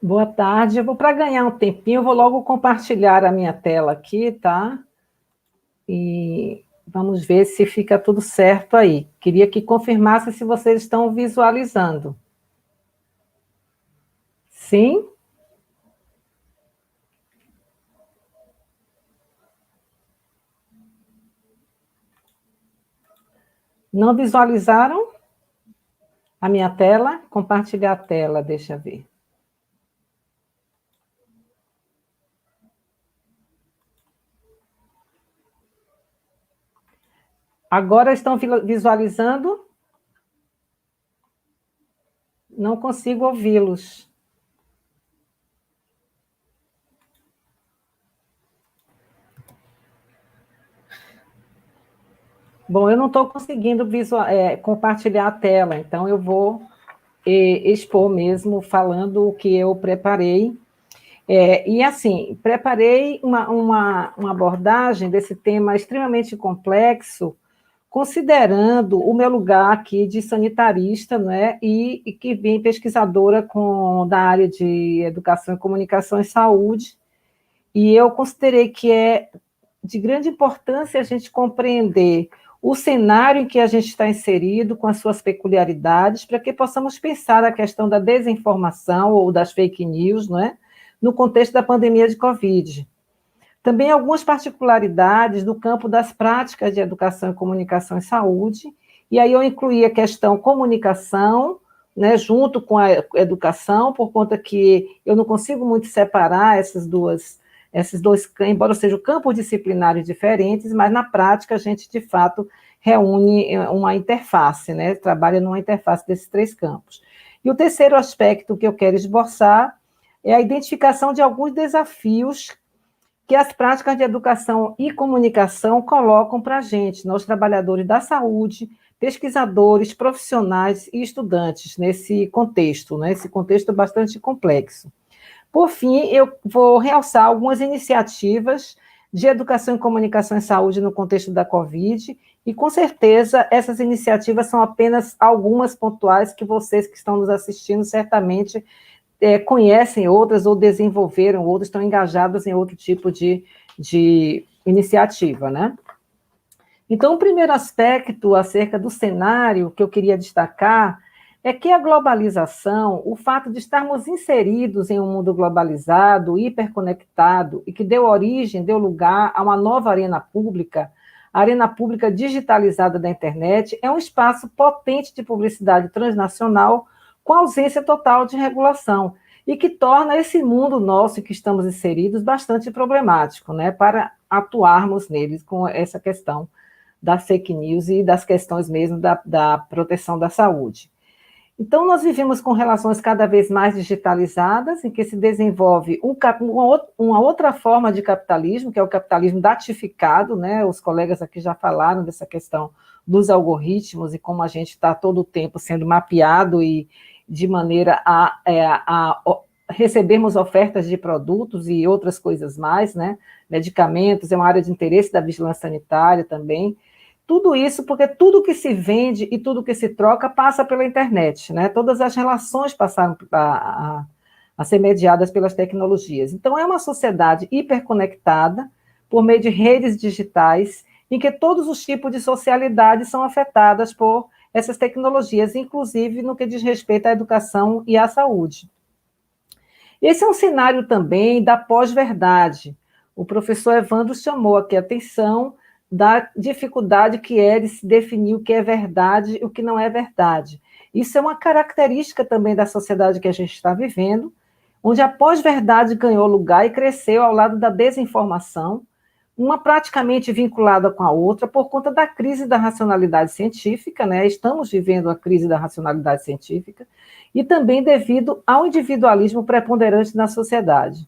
Boa tarde. Para ganhar um tempinho, eu vou logo compartilhar a minha tela aqui, tá? E vamos ver se fica tudo certo aí. Queria que confirmasse se vocês estão visualizando. Sim? Não visualizaram a minha tela? Compartilhar a tela, deixa eu ver. Agora estão visualizando? Não consigo ouvi-los. Bom, eu não estou conseguindo compartilhar a tela, então eu vou expor mesmo, falando o que eu preparei. E assim, preparei uma abordagem desse tema extremamente complexo, considerando o meu lugar aqui de sanitarista, né, e que vim pesquisadora da área de educação e comunicação e saúde, e eu considerei que é de grande importância a gente compreender o cenário em que a gente está inserido, com as suas peculiaridades, para que possamos pensar a questão da desinformação ou das fake news, não é? No contexto da pandemia de Covid. Também algumas particularidades do campo das práticas de educação e comunicação e saúde, e aí eu incluí a questão comunicação, né, junto com a educação, por conta que eu não consigo muito separar esses dois, embora sejam campos disciplinares diferentes, mas na prática a gente, de fato, reúne uma interface, né, trabalha numa interface desses três campos. E o terceiro aspecto que eu quero esboçar é a identificação de alguns desafios que as práticas de educação e comunicação colocam para a gente, nós trabalhadores da saúde, pesquisadores, profissionais e estudantes, nesse contexto, né? Esse contexto bastante complexo. Por fim, eu vou realçar algumas iniciativas de educação e comunicação e saúde no contexto da Covid, e com certeza essas iniciativas são apenas algumas pontuais que vocês que estão nos assistindo certamente conhecem outras ou desenvolveram outras, estão engajadas em outro tipo de iniciativa, né? Então, o primeiro aspecto acerca do cenário que eu queria destacar é que a globalização, o fato de estarmos inseridos em um mundo globalizado, hiperconectado, e que deu lugar a uma nova arena pública, a arena pública digitalizada da internet, é um espaço potente de publicidade transnacional, com ausência total de regulação, e que torna esse mundo nosso em que estamos inseridos bastante problemático, né, para atuarmos neles com essa questão das fake news e das questões mesmo da proteção da saúde. Então, nós vivemos com relações cada vez mais digitalizadas, em que se desenvolve uma outra forma de capitalismo, que é o capitalismo datificado, né? Os colegas aqui já falaram dessa questão dos algoritmos e como a gente está todo o tempo sendo mapeado e de maneira a recebermos ofertas de produtos e outras coisas mais, né? Medicamentos, é uma área de interesse da vigilância sanitária também. Tudo isso porque tudo que se vende e tudo que se troca passa pela internet, né? Todas as relações passaram a ser mediadas pelas tecnologias. Então, é uma sociedade hiperconectada por meio de redes digitais em que todos os tipos de socialidade são afetadas por essas tecnologias, inclusive no que diz respeito à educação e à saúde. Esse é um cenário também da pós-verdade. O professor Evandro chamou aqui a atenção da dificuldade que é de se definir o que é verdade e o que não é verdade. Isso é uma característica também da sociedade que a gente está vivendo, onde a pós-verdade ganhou lugar e cresceu ao lado da desinformação, uma praticamente vinculada com a outra por conta da crise da racionalidade científica, né? Estamos vivendo a crise da racionalidade científica, e também devido ao individualismo preponderante na sociedade.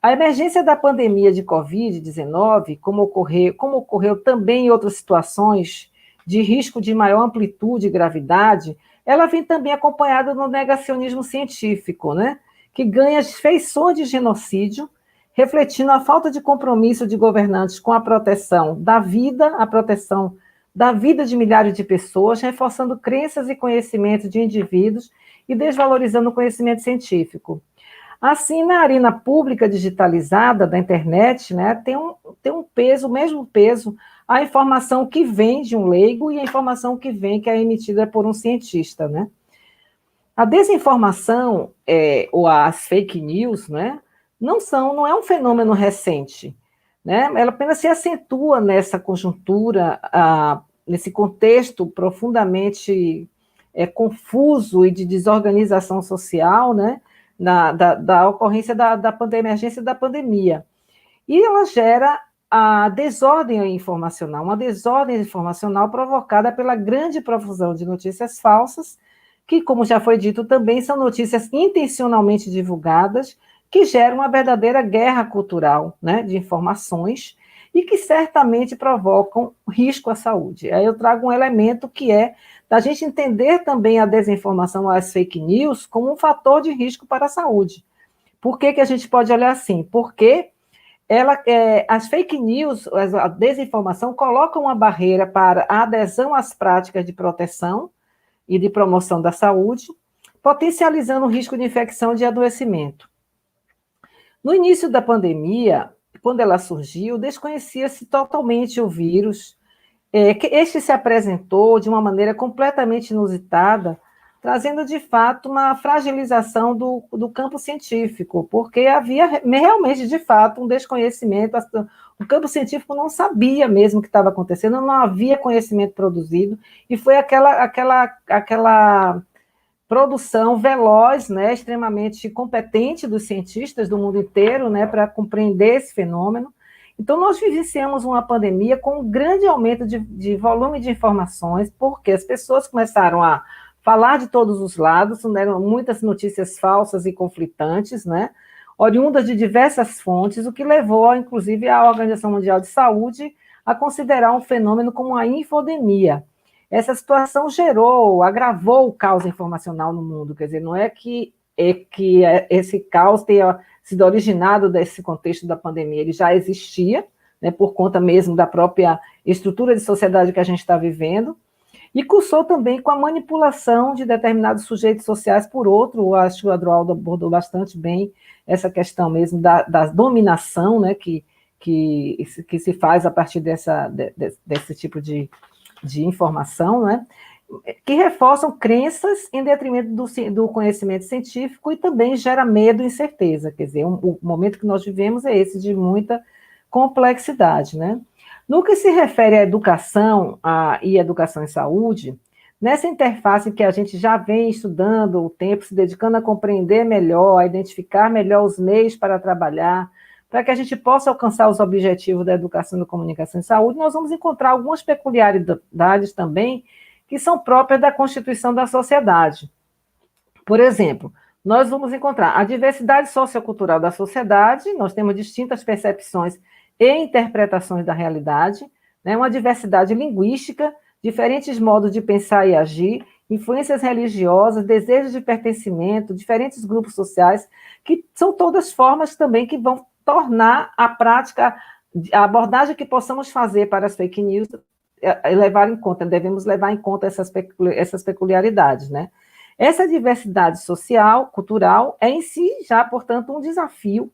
A emergência da pandemia de Covid-19, como ocorreu também em outras situações de risco de maior amplitude e gravidade, ela vem também acompanhada do negacionismo científico, né? Que ganha as feições de genocídio, refletindo a falta de compromisso de governantes com a proteção da vida de milhares de pessoas, reforçando crenças e conhecimentos de indivíduos e desvalorizando o conhecimento científico. Assim, na arena pública digitalizada da internet, né, tem um peso, o mesmo peso, a informação que vem de um leigo e a informação que é emitida por um cientista, né? A desinformação, ou as fake news, né, não é um fenômeno recente, né? Ela apenas se acentua nessa conjuntura, nesse contexto profundamente confuso e de desorganização social, né? Da ocorrência da emergência da pandemia. E ela gera a desordem informacional, uma desordem informacional provocada pela grande profusão de notícias falsas, que, como já foi dito também, são notícias intencionalmente divulgadas, que geram uma verdadeira guerra cultural, né, de informações, e que certamente provocam risco à saúde. Aí eu trago um elemento que é da gente entender também a desinformação, as fake news, como um fator de risco para a saúde. Por que a gente pode olhar assim? Porque as fake news, a desinformação, colocam uma barreira para a adesão às práticas de proteção e de promoção da saúde, potencializando o risco de infecção e de adoecimento. No início da pandemia, quando ela surgiu, desconhecia-se totalmente o vírus. Este se apresentou de uma maneira completamente inusitada, trazendo, de fato, uma fragilização do campo científico, porque havia realmente, de fato, um desconhecimento. O campo científico não sabia mesmo o que estava acontecendo, não havia conhecimento produzido, e foi aquela produção veloz, né, extremamente competente dos cientistas do mundo inteiro, né, para compreender esse fenômeno. Então, nós vivenciamos uma pandemia com um grande aumento de volume de informações, porque as pessoas começaram a falar de todos os lados, deram muitas notícias falsas e conflitantes, né, oriundas de diversas fontes, o que levou, inclusive, a Organização Mundial de Saúde a considerar um fenômeno como a infodemia. Essa situação agravou o caos informacional no mundo, quer dizer, não é que esse caos tenha sido originado desse contexto da pandemia, ele já existia, né, por conta mesmo da própria estrutura de sociedade que a gente está vivendo, e cursou também com a manipulação de determinados sujeitos sociais por outro. Acho que o Adroaldo abordou bastante bem essa questão mesmo da dominação, né, que se faz a partir desse tipo de informação, né, que reforçam crenças em detrimento do conhecimento científico e também gera medo e incerteza. Quer dizer, o momento que nós vivemos é esse de muita complexidade, né? No que se refere à educação e educação em saúde, nessa interface que a gente já vem estudando o tempo, se dedicando a compreender melhor, a identificar melhor os meios para trabalhar, para que a gente possa alcançar os objetivos da educação, da comunicação e saúde, nós vamos encontrar algumas peculiaridades também que são próprias da constituição da sociedade. Por exemplo, nós vamos encontrar a diversidade sociocultural da sociedade, nós temos distintas percepções e interpretações da realidade, né, uma diversidade linguística, diferentes modos de pensar e agir, influências religiosas, desejos de pertencimento, diferentes grupos sociais, que são todas formas também que vão tornar a prática, a abordagem que possamos fazer para as fake news, devemos levar em conta essas peculiaridades, né? Essa diversidade social, cultural, é em si já, portanto, um desafio,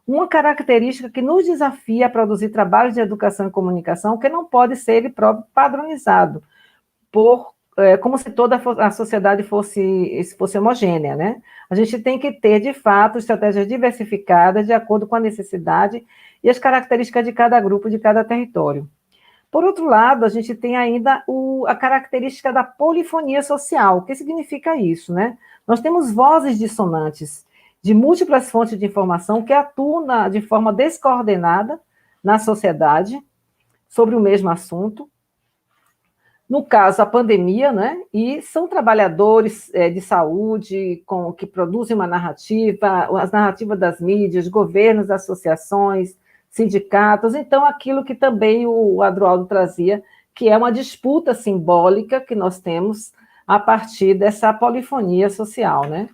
uma característica que nos desafia a produzir trabalhos de educação e comunicação que não pode ser ele próprio padronizado, como se toda a sociedade fosse homogênea, né? A gente tem que ter, de fato, estratégias diversificadas de acordo com a necessidade e as características de cada grupo, de cada território. Por outro lado, a gente tem ainda a característica da polifonia social. O que significa isso, né? Nós temos vozes dissonantes de múltiplas fontes de informação que atuam de forma descoordenada, na sociedade sobre o mesmo assunto. No caso, a pandemia, né? E são trabalhadores de saúde que produzem uma narrativa, as narrativas das mídias, governos, associações, sindicatos. Então, aquilo que também o Adroaldo trazia, que é uma disputa simbólica que nós temos a partir dessa polifonia social, né?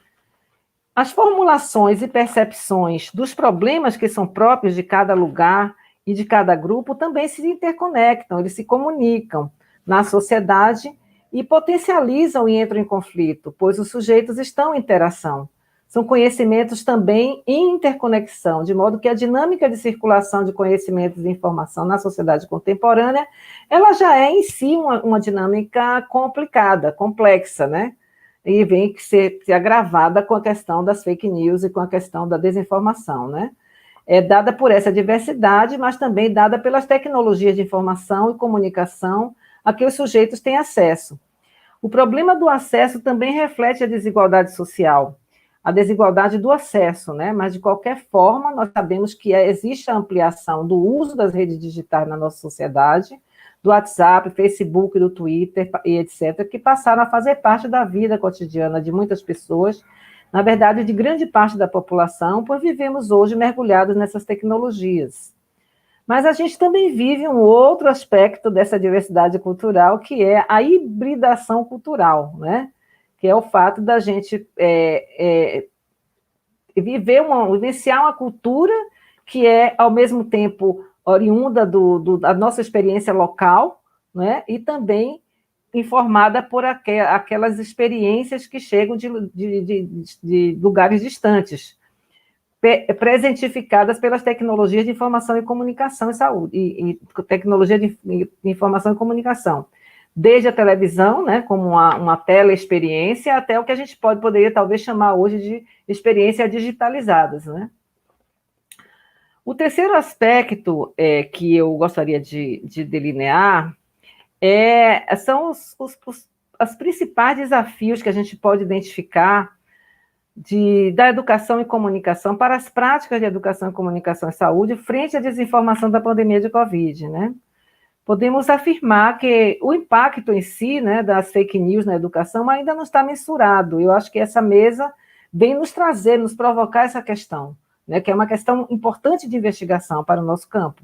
As formulações e percepções dos problemas que são próprios de cada lugar e de cada grupo também se interconectam, eles se comunicam na sociedade e potencializam e entram em conflito, pois os sujeitos estão em interação. São conhecimentos também em interconexão, de modo que a dinâmica de circulação de conhecimentos e informação na sociedade contemporânea, ela já é em si uma dinâmica complicada, complexa, né? E vem que ser agravada com a questão das fake news e com a questão da desinformação, né? É dada por essa diversidade, mas também dada pelas tecnologias de informação e comunicação a que os sujeitos têm acesso. O problema do acesso também reflete a desigualdade social, a desigualdade do acesso, né? Mas, de qualquer forma, nós sabemos que existe a ampliação do uso das redes digitais na nossa sociedade, do WhatsApp, Facebook, do Twitter, e etc., que passaram a fazer parte da vida cotidiana de muitas pessoas, na verdade, de grande parte da população, pois vivemos hoje mergulhados nessas tecnologias. Mas a gente também vive um outro aspecto dessa diversidade cultural, que é a hibridação cultural, né? Que é o fato da gente vivenciar uma cultura que é, ao mesmo tempo, oriunda da nossa experiência local, né? E também informada por aquelas experiências que chegam de lugares distantes, presentificadas pelas tecnologias de informação e comunicação e saúde, e tecnologia de informação e comunicação, desde a televisão, né, como uma teleexperiência, até o que a gente poderia talvez chamar hoje de experiências digitalizadas, né? O terceiro aspecto que eu gostaria de delinear são os principais desafios que a gente pode identificar da educação e comunicação para as práticas de educação, comunicação e saúde frente à desinformação da pandemia de Covid, né? Podemos afirmar que o impacto em si, né, das fake news na educação ainda não está mensurado. Eu acho que essa mesa vem nos provocar essa questão, né, que é uma questão importante de investigação para o nosso campo,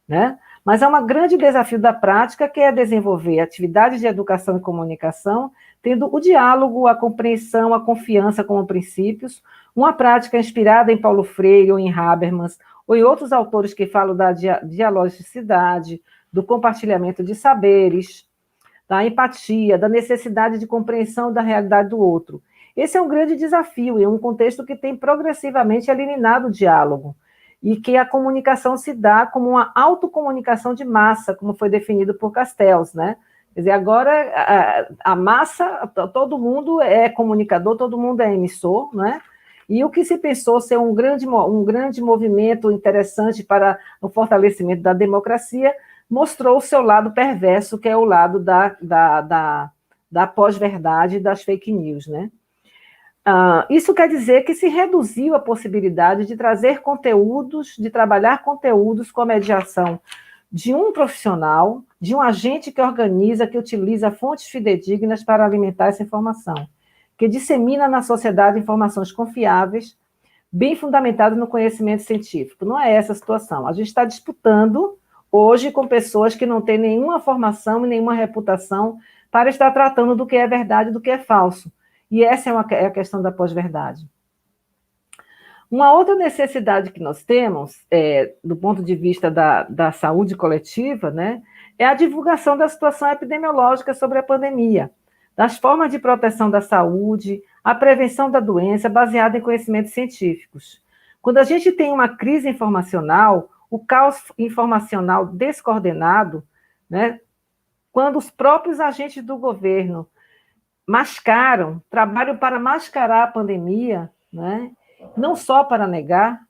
né? Mas é um grande desafio da prática, que é desenvolver atividades de educação e comunicação, tendo o diálogo, a compreensão, a confiança como princípios, uma prática inspirada em Paulo Freire ou em Habermas, ou em outros autores que falam da dialogicidade, do compartilhamento de saberes, da empatia, da necessidade de compreensão da realidade do outro. Esse é um grande desafio, em um contexto que tem progressivamente eliminado o diálogo, e que a comunicação se dá como uma autocomunicação de massa, como foi definido por Castells, né? Quer dizer, agora a massa, todo mundo é comunicador, todo mundo é emissor, né? E o que se pensou ser um grande movimento interessante para o fortalecimento da democracia, mostrou o seu lado perverso, que é o lado da pós-verdade e das fake news, né? Isso quer dizer que se reduziu a possibilidade de trazer conteúdos, de trabalhar conteúdos com a mediação de um profissional, de um agente que organiza, que utiliza fontes fidedignas para alimentar essa informação, que dissemina na sociedade informações confiáveis, bem fundamentadas no conhecimento científico. Não é essa a situação. A gente está disputando hoje com pessoas que não têm nenhuma formação e nenhuma reputação para estar tratando do que é verdade e do que é falso. E essa é a questão da pós-verdade. Uma outra necessidade que nós temos, do ponto de vista da saúde coletiva, né, é a divulgação da situação epidemiológica sobre a pandemia, das formas de proteção da saúde, a prevenção da doença baseada em conhecimentos científicos. Quando a gente tem uma crise informacional, o caos informacional descoordenado, né, quando os próprios agentes do governo trabalham para mascarar a pandemia, né? Não só para negar,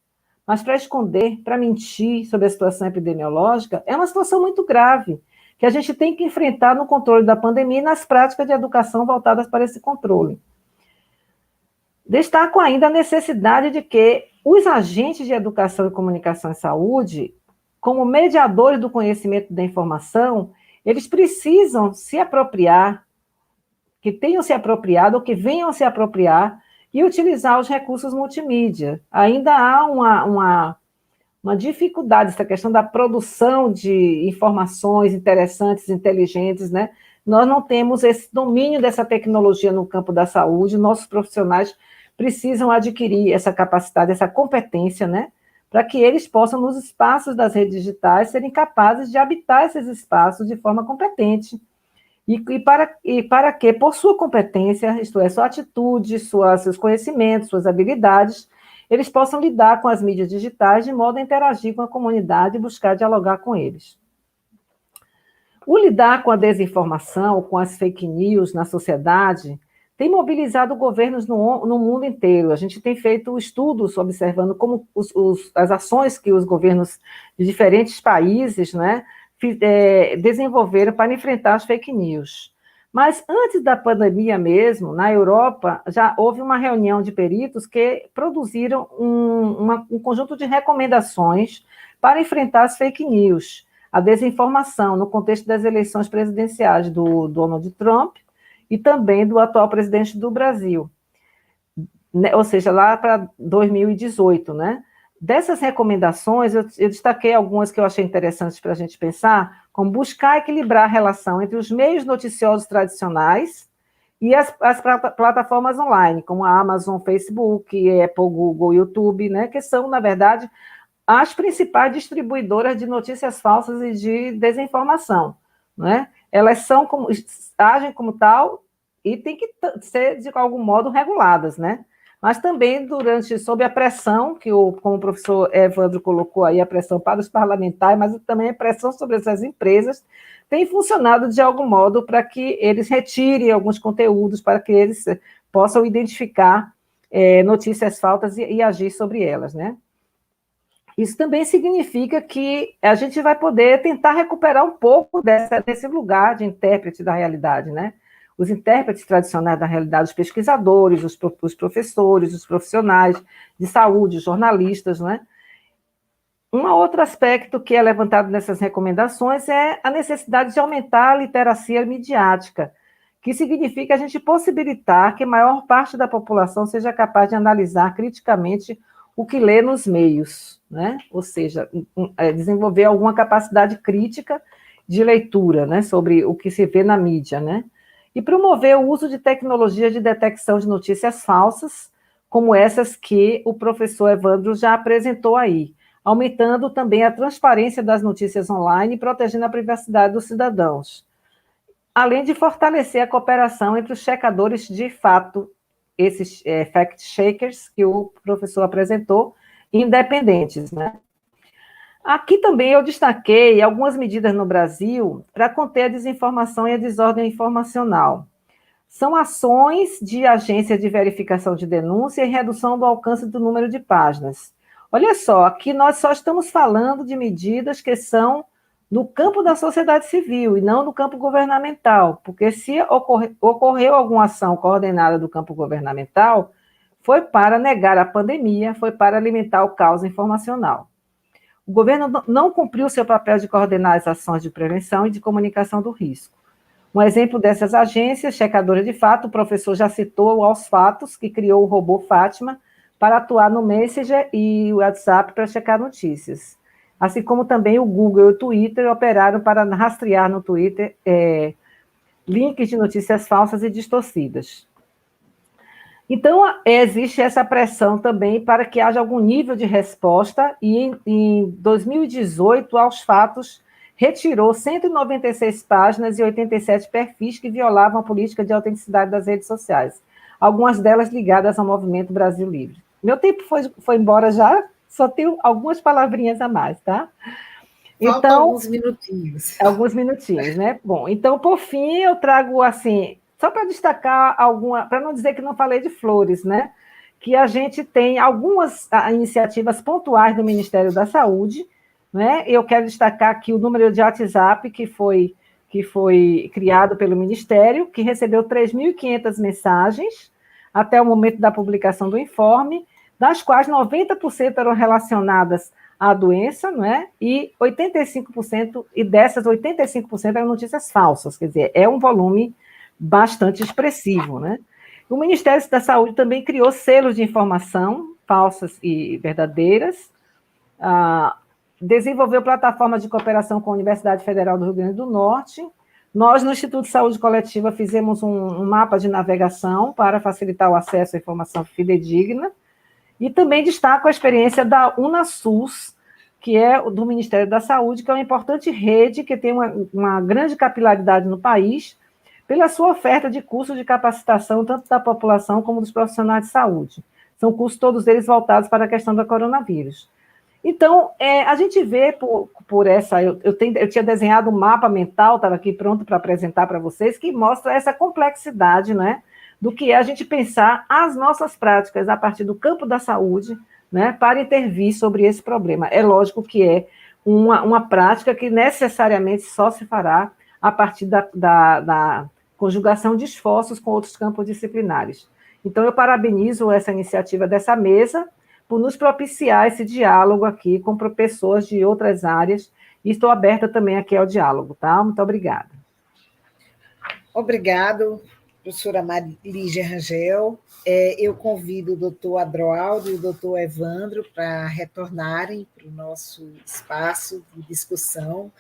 mas para esconder, para mentir sobre a situação epidemiológica, é uma situação muito grave, que a gente tem que enfrentar no controle da pandemia e nas práticas de educação voltadas para esse controle. Destaco ainda a necessidade de que os agentes de educação e comunicação e saúde como mediadores do conhecimento da informação, eles precisam se apropriar, que tenham se apropriado ou que venham a se apropriar e utilizar os recursos multimídia. Ainda há uma dificuldade, essa questão da produção de informações interessantes, inteligentes, né? Nós não temos esse domínio dessa tecnologia no campo da saúde, nossos profissionais precisam adquirir essa capacidade, essa competência, né? Para que eles possam, nos espaços das redes digitais, serem capazes de habitar esses espaços de forma competente. E para que, por sua competência, isto é, sua atitude, seus conhecimentos, suas habilidades, eles possam lidar com as mídias digitais de modo a interagir com a comunidade e buscar dialogar com eles. O lidar com a desinformação, com as fake news na sociedade, tem mobilizado governos no mundo inteiro. A gente tem feito estudos observando como as ações que os governos de diferentes países, né, desenvolveram para enfrentar as fake news. Mas antes da pandemia mesmo, na Europa, já houve uma reunião de peritos que produziram um conjunto de recomendações para enfrentar as fake news, a desinformação, no contexto das eleições presidenciais do Donald Trump e também do atual presidente do Brasil, né, ou seja, lá para 2018, né? Dessas recomendações, eu destaquei algumas que eu achei interessantes para a gente pensar, como buscar equilibrar a relação entre os meios noticiosos tradicionais e as plataformas online, como a Amazon, Facebook, Apple, Google, YouTube, né, que são, na verdade, as principais distribuidoras de notícias falsas e de desinformação, né? Elas agem como tal e têm que ser, de algum modo, reguladas, né? Mas também sob a pressão, como o professor Evandro colocou aí, a pressão para os parlamentares, mas também a pressão sobre essas empresas, tem funcionado de algum modo para que eles retirem alguns conteúdos, para que eles possam identificar notícias falsas e agir sobre elas, né? Isso também significa que a gente vai poder tentar recuperar um pouco desse lugar de intérprete da realidade, né? Os intérpretes tradicionais da realidade, os pesquisadores, os professores, os profissionais de saúde, os jornalistas, né? Um outro aspecto que é levantado nessas recomendações é a necessidade de aumentar a literacia midiática, que significa a gente possibilitar que a maior parte da população seja capaz de analisar criticamente o que lê nos meios, né? Ou seja, desenvolver alguma capacidade crítica de leitura, né? Sobre o que se vê na mídia, né? E promover o uso de tecnologias de detecção de notícias falsas, como essas que o professor Evandro já apresentou aí, aumentando também a transparência das notícias online e protegendo a privacidade dos cidadãos, além de fortalecer a cooperação entre os checadores de fato, esses fact-checkers que o professor apresentou, independentes, né? Aqui também eu destaquei algumas medidas no Brasil para conter a desinformação e a desordem informacional. São ações de agência de verificação de denúncia e redução do alcance do número de páginas. Olha só, aqui nós só estamos falando de medidas que são no campo da sociedade civil e não no campo governamental, porque se ocorreu alguma ação coordenada do campo governamental, foi para negar a pandemia, foi para alimentar o caos informacional. O governo não cumpriu seu papel de coordenar as ações de prevenção e de comunicação do risco. Um exemplo dessas agências, checadora de fato, o professor já citou o Aos Fatos, que criou o robô Fátima para atuar no Messenger e o WhatsApp para checar notícias. Assim como também o Google e o Twitter operaram para rastrear no Twitter links de notícias falsas e distorcidas. Então, existe essa pressão também para que haja algum nível de resposta, e em 2018, Aos Fatos retirou 196 páginas e 87 perfis que violavam a política de autenticidade das redes sociais, algumas delas ligadas ao Movimento Brasil Livre. Meu tempo foi embora já, só tenho algumas palavrinhas a mais, tá? Faltam alguns minutinhos. Alguns minutinhos, né? Bom, então, por fim, eu trago, assim, só para destacar para não dizer que não falei de flores, né? Que a gente tem algumas iniciativas pontuais do Ministério da Saúde, né? Eu quero destacar aqui o número de WhatsApp que foi criado pelo Ministério, que recebeu 3.500 mensagens até o momento da publicação do informe, das quais 90% eram relacionadas a doença, não é? E 85%, e dessas 85% eram notícias falsas, quer dizer, é um volume bastante expressivo, né? O Ministério da Saúde também criou selos de informação, falsas e verdadeiras, desenvolveu plataformas de cooperação com a Universidade Federal do Rio Grande do Norte. Nós, no Instituto de Saúde Coletiva, fizemos um mapa de navegação para facilitar o acesso à informação fidedigna. E também destaco a experiência da UnaSUS, que é do Ministério da Saúde, que é uma importante rede que tem uma grande capilaridade no país, pela sua oferta de cursos de capacitação, tanto da população como dos profissionais de saúde. São cursos todos eles voltados para a questão do coronavírus. Então, a gente vê por essa... Eu tinha desenhado um mapa mental, estava aqui pronto para apresentar para vocês, que mostra essa complexidade, né, do que é a gente pensar as nossas práticas a partir do campo da saúde, né, para intervir sobre esse problema. É lógico que é uma prática que necessariamente só se fará a partir da conjugação de esforços com outros campos disciplinares. Então, eu parabenizo essa iniciativa dessa mesa por nos propiciar esse diálogo aqui com pessoas de outras áreas, e estou aberta também aqui ao diálogo, tá? Muito obrigada. Obrigado, professora Lígia Rangel. Eu convido o doutor Adroaldo e o doutor Evandro para retornarem para o nosso espaço de discussão.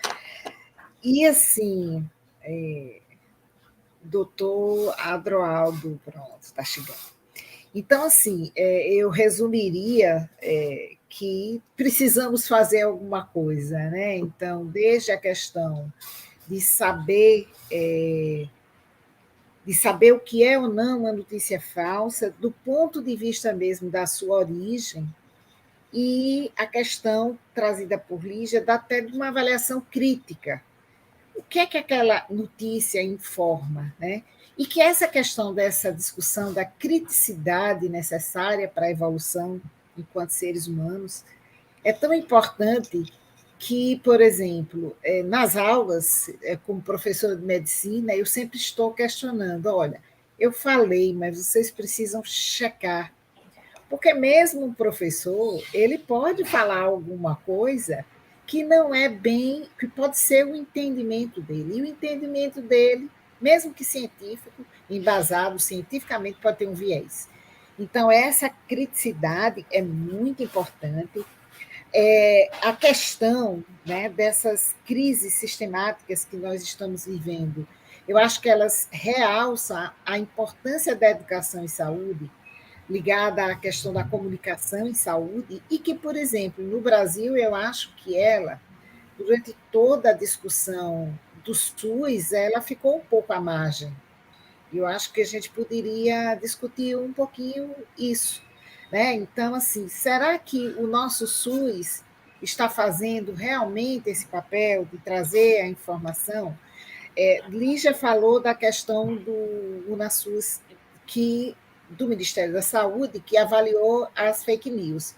E, assim, doutor Adroaldo, pronto, está chegando. Então, assim, eu resumiria que precisamos fazer alguma coisa, né? Então, desde a questão de saber o que é ou não uma notícia falsa, do ponto de vista mesmo da sua origem, e a questão trazida por Lígia, até de uma avaliação crítica. O que é que aquela notícia informa, né? E que essa questão dessa discussão da criticidade necessária para a evolução enquanto seres humanos é tão importante que, por exemplo, nas aulas, como professora de medicina, eu sempre estou questionando, olha, eu falei, mas vocês precisam checar. Porque mesmo um professor, ele pode falar alguma coisa que não é bem, que pode ser o entendimento dele. E o entendimento dele, mesmo que científico, embasado cientificamente, pode ter um viés. Então, essa criticidade é muito importante. A questão, né, dessas crises sistemáticas que nós estamos vivendo, eu acho que elas realçam a importância da educação em saúde, ligada à questão da comunicação em saúde, e que, por exemplo, no Brasil, eu acho que ela, durante toda a discussão do SUS, ela ficou um pouco à margem. Eu acho que a gente poderia discutir um pouquinho isso, né? Então, assim, será que o nosso SUS está fazendo realmente esse papel de trazer a informação? Lígia falou da questão do UnaSUS, do Ministério da Saúde, que avaliou as fake news.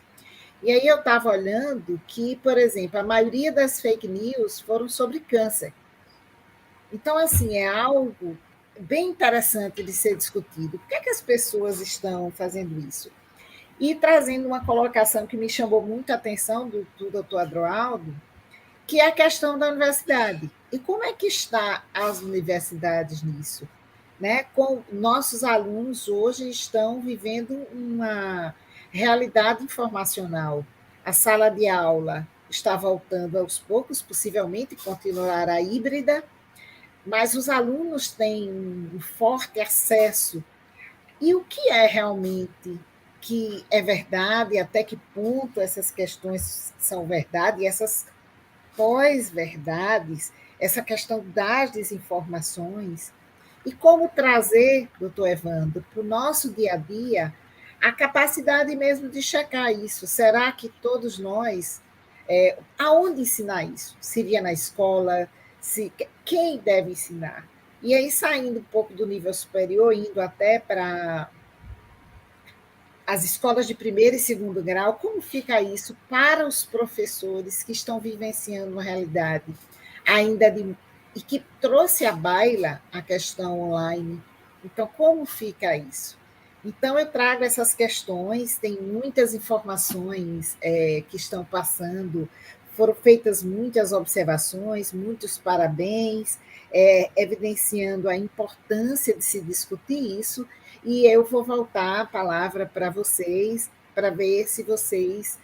E aí eu estava olhando que, por exemplo, a maioria das fake news foram sobre câncer. Então, assim, é algo bem interessante de ser discutido. Por que é que as pessoas estão fazendo isso? E trazendo uma colocação que me chamou muito a atenção do doutor Adroaldo, que é a questão da universidade. E como é que está as universidades nisso? Né? Nossos alunos hoje estão vivendo uma realidade informacional. A sala de aula está voltando aos poucos, possivelmente continuará híbrida, mas os alunos têm um forte acesso. E o que é realmente que é verdade, até que ponto essas questões são verdade, e essas pós-verdades, essa questão das desinformações, e como trazer, doutor Evandro, para o nosso dia a dia a capacidade mesmo de checar isso. Será que todos nós, aonde ensinar isso? Seria na escola? Quem deve ensinar? E aí, saindo um pouco do nível superior, indo até para as escolas de primeiro e segundo grau, como fica isso para os professores que estão vivenciando uma realidade ainda e que trouxe à baila a questão online? Então, como fica isso? Então, eu trago essas questões, tem muitas informações que estão passando, foram feitas muitas observações, muitos parabéns, evidenciando a importância de se discutir isso, e eu vou voltar a palavra para vocês, para ver se vocês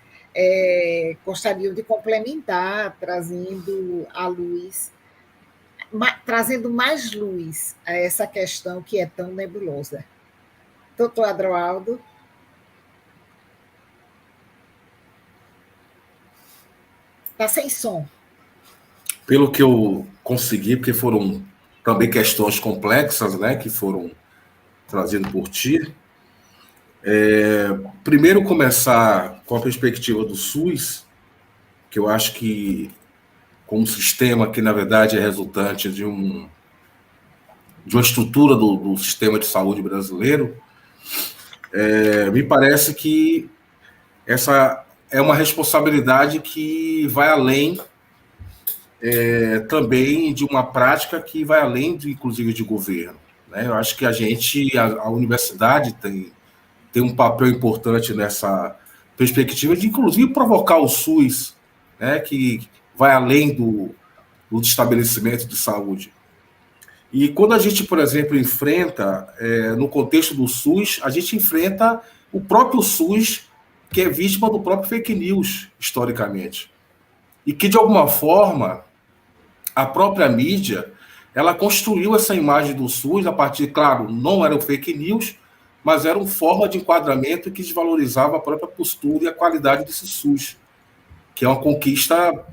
gostariam de complementar, trazendo à luz, trazendo mais luz a essa questão que é tão nebulosa. Doutor Adroaldo. Está sem som. Pelo que eu consegui, porque foram também questões complexas, né, que foram trazidas por ti. Primeiro começar com a perspectiva do SUS, que eu acho que, como sistema que, na verdade, é resultante de uma estrutura do sistema de saúde brasileiro, me parece que essa é uma responsabilidade que vai além também de uma prática que vai além, inclusive, de governo. Né? Eu acho que a universidade tem um papel importante nessa perspectiva de, inclusive, provocar o SUS, né, que vai além do estabelecimento de saúde. E quando a gente, por exemplo, enfrenta, no contexto do SUS, a gente enfrenta o próprio SUS, que é vítima do próprio fake news, historicamente. E que, de alguma forma, a própria mídia, ela construiu essa imagem do SUS a partir, claro, não eram fake news, mas era uma forma de enquadramento que desvalorizava a própria postura e a qualidade desse SUS, que é uma conquista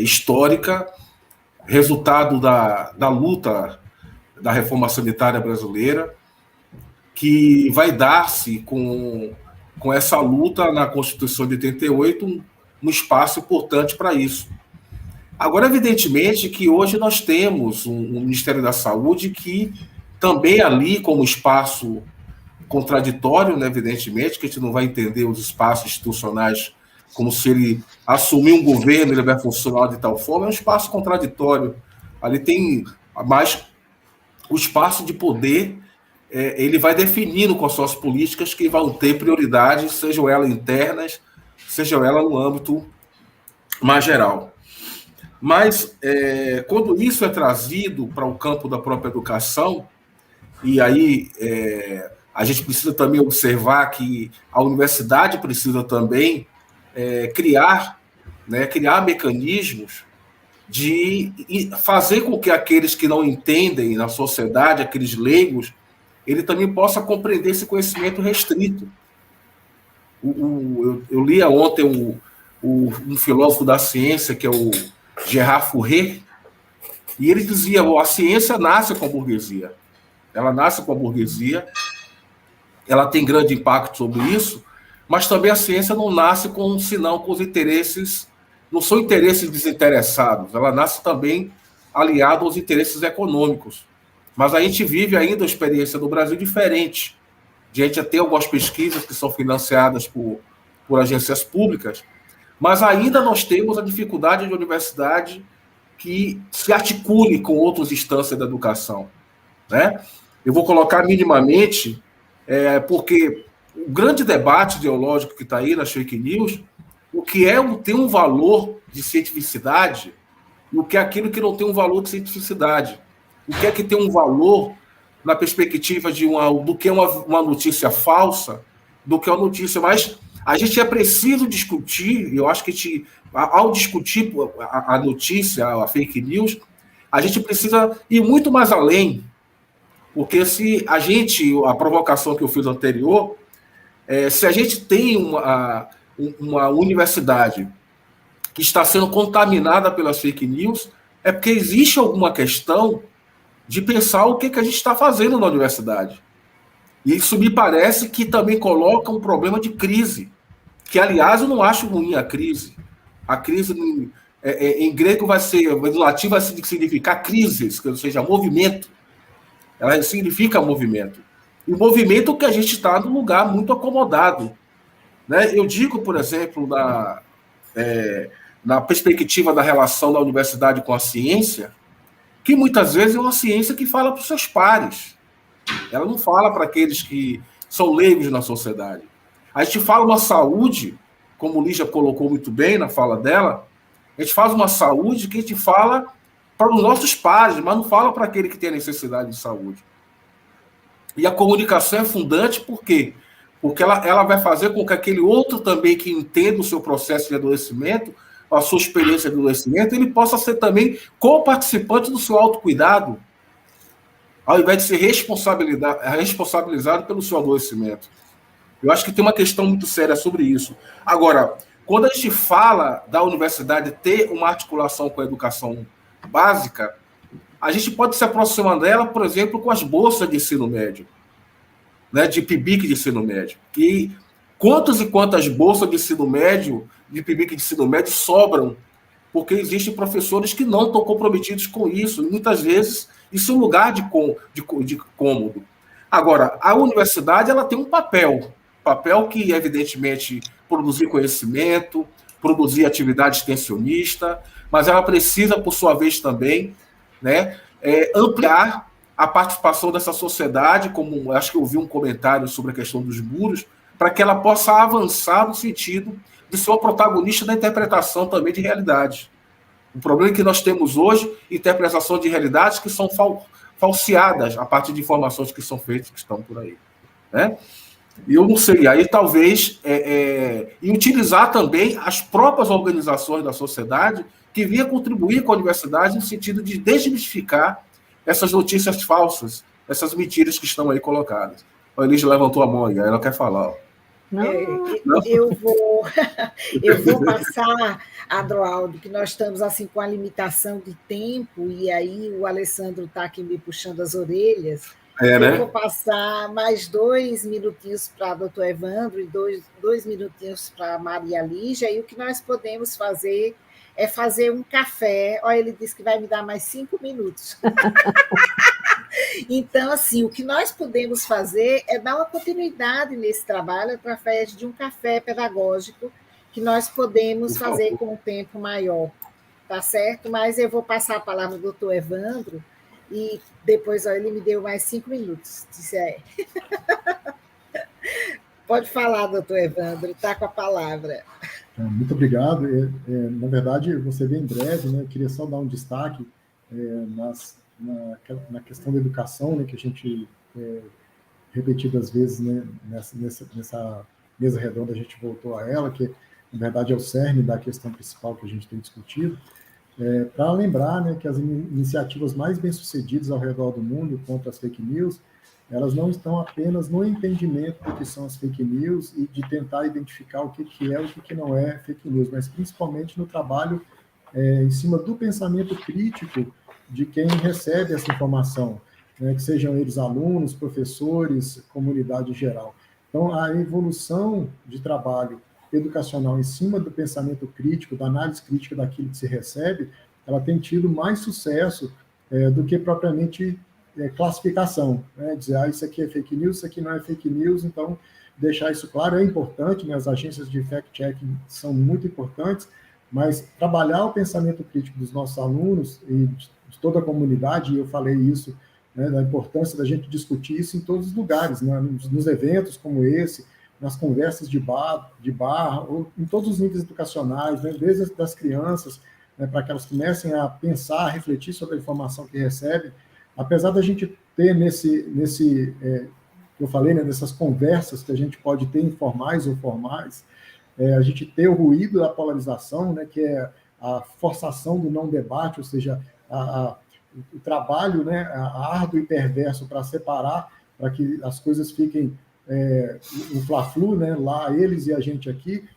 histórica, resultado da luta da reforma sanitária brasileira, que vai dar-se com essa luta na Constituição de 88 um espaço importante para isso. Agora, evidentemente, que hoje nós temos um Ministério da Saúde que também ali, como espaço contraditório, né, evidentemente, que a gente não vai entender os espaços institucionais como se ele assumir um governo, ele vai funcionar de tal forma, é um espaço contraditório. Ali tem mais o espaço de poder, ele vai definindo com as suas políticas que vão ter prioridade, sejam elas internas, sejam elas no âmbito mais geral. Mas, quando isso é trazido para o campo da própria educação, e aí a gente precisa também observar que a universidade precisa também criar mecanismos de fazer com que aqueles que não entendem na sociedade, aqueles leigos, ele também possa compreender esse conhecimento restrito. Eu lia ontem um filósofo da ciência, que é o Gerard Fourier, e ele dizia: a ciência nasce com a burguesia. Ela nasce com a burguesia, ela tem grande impacto sobre isso, mas também a ciência não nasce senão com os interesses, não são interesses desinteressados, ela nasce também aliada aos interesses econômicos. Mas a gente vive ainda a experiência do Brasil diferente. A gente já tem algumas pesquisas que são financiadas por agências públicas, mas ainda nós temos a dificuldade de universidade que se articule com outras instâncias da educação. Né? Eu vou colocar minimamente, porque o grande debate ideológico que está aí nas fake news, o que tem um valor de cientificidade e o que é aquilo que não tem um valor de cientificidade. O que é que tem um valor na perspectiva do que é uma notícia falsa, do que é uma notícia. Mas a gente é preciso discutir, e eu acho que ao discutir a notícia, a fake news, a gente precisa ir muito mais além. Porque se a provocação que eu fiz anterior, se a gente tem uma universidade que está sendo contaminada pelas fake news, é porque existe alguma questão de pensar o que a gente está fazendo na universidade. E isso me parece que também coloca um problema de crise, que, aliás, eu não acho ruim a crise. A crise, em grego, no latim vai significar crises, ou seja, movimento. Ela significa movimento. E o movimento é que a gente está num lugar muito acomodado. Né? Eu digo, por exemplo, na perspectiva da relação da universidade com a ciência, que muitas vezes é uma ciência que fala para os seus pares. Ela não fala para aqueles que são leigos na sociedade. A gente fala uma saúde, como o Lígia colocou muito bem na fala dela, a gente faz uma saúde que a gente fala para os nossos pares, mas não fala para aquele que tem a necessidade de saúde. E a comunicação é fundante, por quê? Porque ela vai fazer com que aquele outro também que entenda o seu processo de adoecimento, a sua experiência de adoecimento, ele possa ser também co-participante do seu autocuidado, ao invés de ser responsabilizado pelo seu adoecimento. Eu acho que tem uma questão muito séria sobre isso. Agora, quando a gente fala da universidade ter uma articulação com a educação básica, a gente pode se aproximar dela, por exemplo, com as bolsas de ensino médio, né, de PIBIC de ensino médio. E quantas e quantas bolsas de ensino médio, de PIBIC de ensino médio, sobram, porque existem professores que não estão comprometidos com isso. E muitas vezes, isso é um lugar de cômodo. Agora, a universidade ela tem um papel que, evidentemente, produzir conhecimento, produzir atividade extensionista, mas ela precisa, por sua vez, também, né, ampliar a participação dessa sociedade, como acho que eu vi um comentário sobre a questão dos muros, para que ela possa avançar no sentido de ser uma protagonista da interpretação também de realidade. O problema é que nós temos hoje interpretação de realidades que são falseadas a partir de informações que são feitas, que estão por aí, né? E eu não sei, aí talvez e utilizar também as próprias organizações da sociedade que vinham contribuir com a universidade no sentido de desmistificar essas notícias falsas, essas mentiras que estão aí colocadas. A Elisa levantou a mão aí, ela quer falar. Eu vou passar, Adroaldo, que nós estamos assim com a limitação de tempo, e aí o Alessandro está aqui me puxando as orelhas. Né? Eu vou passar mais 2 minutinhos para o doutor Evandro e dois minutinhos para a Maria Lígia, e o que nós podemos fazer é fazer um café. Olha, ele disse que vai me dar mais 5 minutos. Então, assim, o que nós podemos fazer é dar uma continuidade nesse trabalho através de um café pedagógico que nós podemos fazer com um tempo maior, tá certo? Mas eu vou passar a palavra ao doutor Evandro e depois ele me deu mais 5 minutos. Disse, Pode falar, doutor Evandro, está com a palavra. Muito obrigado. Na verdade, eu vou ser bem breve, né? Eu queria só dar um destaque na questão da educação, né, que a gente, repetidas vezes, né, nessa mesa redonda, a gente voltou a ela, que, na verdade, é o cerne da questão principal que a gente tem discutido, para lembrar, né, que as iniciativas mais bem-sucedidas ao redor do mundo contra as fake news, elas não estão apenas no entendimento do que são as fake news e de tentar identificar o que é e o que não é fake news, mas principalmente no trabalho em cima do pensamento crítico de quem recebe essa informação, né, que sejam eles alunos, professores, comunidade em geral. Então, a evolução de trabalho educacional em cima do pensamento crítico, da análise crítica daquilo que se recebe, ela tem tido mais sucesso do que propriamente classificação, né, dizer, isso aqui é fake news, isso aqui não é fake news, então deixar isso claro é importante, né, as agências de fact-checking são muito importantes, mas trabalhar o pensamento crítico dos nossos alunos e de toda a comunidade, e eu falei isso, né, da importância da gente discutir isso em todos os lugares, né, nos eventos como esse, nas conversas de bar, ou em todos os níveis educacionais, né, desde as crianças, né, para que elas comecem a pensar, a refletir sobre a informação que recebem. Apesar da gente ter que eu falei, né, nessas conversas que a gente pode ter informais ou formais, a gente ter o ruído da polarização, né, que é a forçação do não debate, ou seja, o trabalho, né, árduo e perverso para separar, para que as coisas fiquem o fla-flu, né, lá eles e a gente aqui,